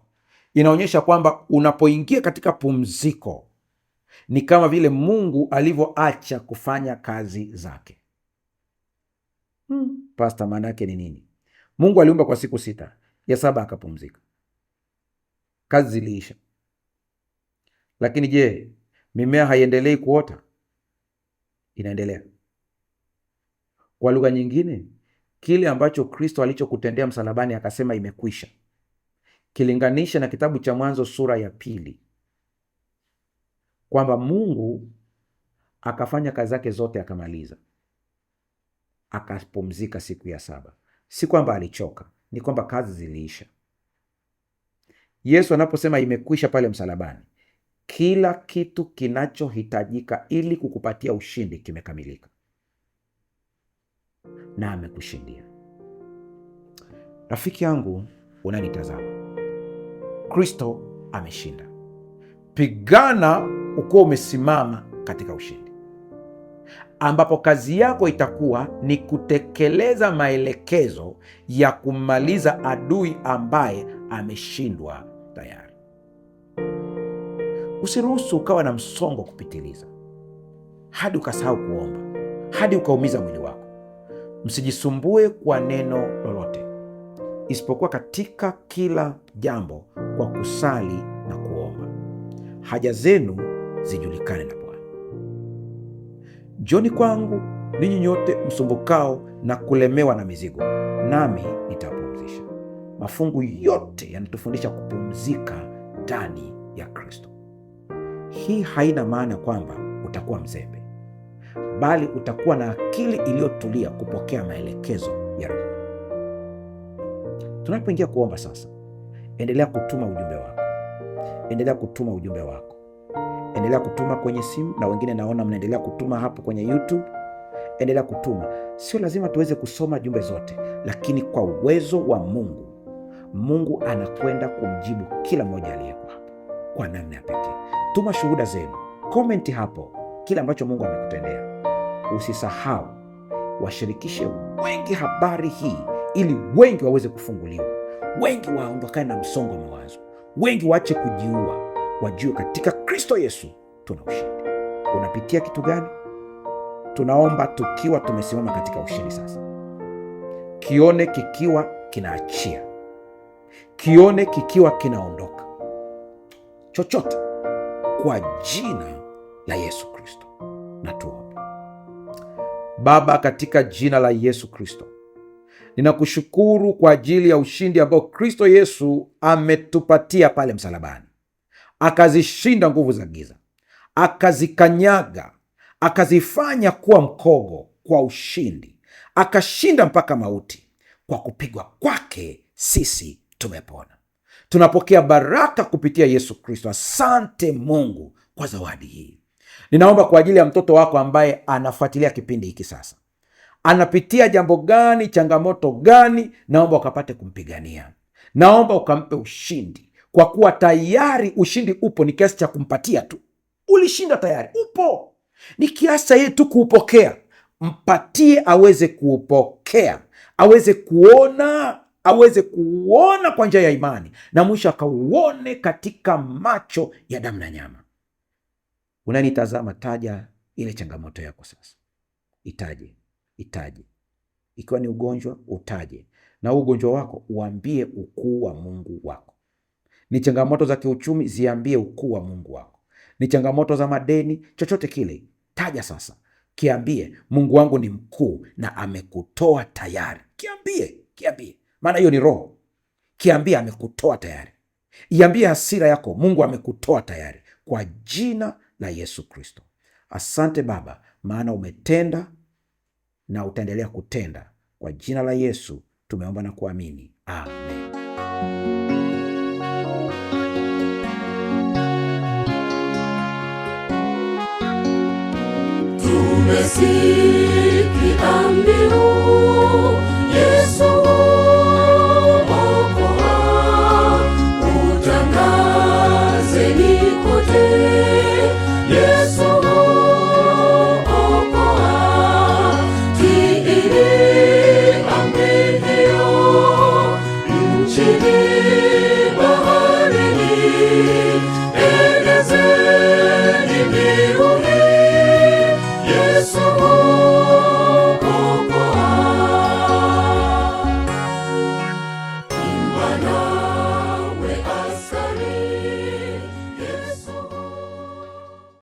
Inaonyesha kwamba unapoingia katika pumziko ni kama vile Mungu alivyoacha kufanya kazi zake. Pasta, maana yake ni nini? Mungu aliumba kwa siku 6, ya 7 akapumzika. Kazi ziliisha. Lakini je, mimea haiendelei kuota? Inaendelea. Kwa lugha nyingine, kile ambacho Kristo alichokutendea msalabani akasema imekwisha, kilinganisha na kitabu cha Mwanzo sura ya 2, kwamba Mungu akafanya kazi zake zote akamaliza, akapumzika siku ya 7. Si kwamba alichoka, ni kwamba kazi ziliisha. Yesu anaposema imekwisha pale msalabani, kila kitu kinachohitajika ili kukupatia ushindi kimekamilika, na amekushindia. Rafiki yangu unanitazama, Kristo ameshinda. Pigana ukiwa umesimama katika ushindi, ambapo kazi yako itakuwa ni kutekeleza maelekezo ya kumaliza adui ambaye ameshindwa tayari. Usiruhusu ukawa na msongo kupitiliza hadi ukasahau kuomba, hadi ukaumiza mwili wako. Msijisumbue kwa neno lolote, isipokuwa katika kila jambo kwa kusali na kuomba haja zenu zijulikane na Bwana. Njoni kwangu ninyi nyote msumbukao na kulemewa na mizigo, nami nitawapumzisha. Mafungu yote yanatufundisha kupumzika ndani ya Kristo. Hii haina maana kwamba utakuwa mzembe, bali utakuwa na akili iliyotulia kupokea maelekezo ya Roho. Tunapoingia kuomba sasa, endelea kutuma ujumbe wako, endelea kutuma ujumbe wako, endelea kutuma kwenye simu, na wengine naona mnaendelea kutuma hapo kwenye YouTube. Endelea kutuma. Sio lazima tuweze kusoma jumbe zote, lakini kwa uwezo wa Mungu, Mungu anakwenda kumjibu kila mmoja aliyeko hapo kwa namna ya pekee. Tuma shuhuda zenu, komenti hapo kila ambacho Mungu amekutendea. Usisahau, washirikishe wengi habari hii, ili wengi waweze kufunguliwa, wengi waondokane na msongo wa mawazo, wengi waache kujiua, wajue katika Kristo Yesu tuna ushindi. Unapitia kitu gani? Tunaomba tukiwa tumesimama katika ushindi sasa. Kione kikiwa kinaachia, kione kikiwa kinaondoka, chochote kwa jina la Yesu Kristo. Na tuombe. Baba, katika jina la Yesu Kristo, ninakushukuru kwa ajili ya ushindi ambao Kristo Yesu ametupatia pale msalabani. Akazishinda nguvu za giza, akazikanyaga, akazifanya kuwa mkogo kwa ushindi, akashinda mpaka mauti. Kwa kupigwa kwake sisi tumepona. Tunapokea baraka kupitia Yesu Kristo. Asante Mungu kwa zawadi hii. Ninaomba kwa ajili ya mtoto wako ambaye anafuatilia kipindi hiki sasa, anapitia jambo gani, changamoto gani, naomba ukapate kumpigania. Naomba ukampe ushindi, kwa kuwa tayari ushindi upo. Ni kiasi cha kumpatia tu, ulishinda tayari, upo. Ni kiasi cha yeye tu kuupokea. Mpatie aweze kuupokea, aweze kuona kwa njia ya imani, na mwisho akauone katika macho ya damu na nyama. Unanitazama, taja ile changamoto yako sasa, itaje. Ikiwa ni ugonjwa, utaje, na ugonjwa wako uambie ukuu wa Mungu wako. Ni changamoto za kiuchumi, ziambie ukuu wa Mungu wako. Ni changamoto za madeni, chochote kile, taja sasa, kiambie Mungu wangu ni mkuu na amekutoa tayari. Kiambie, maana hiyo ni roho. Kiambie amekutoa tayari. Iambie hasira yako, Mungu amekutoa tayari, kwa jina la Yesu Kristo. Asante Baba, maana umetenda na utaendelea kutenda. Kwa jina la Yesu tumeomba na kuamini, amen. Tumesikia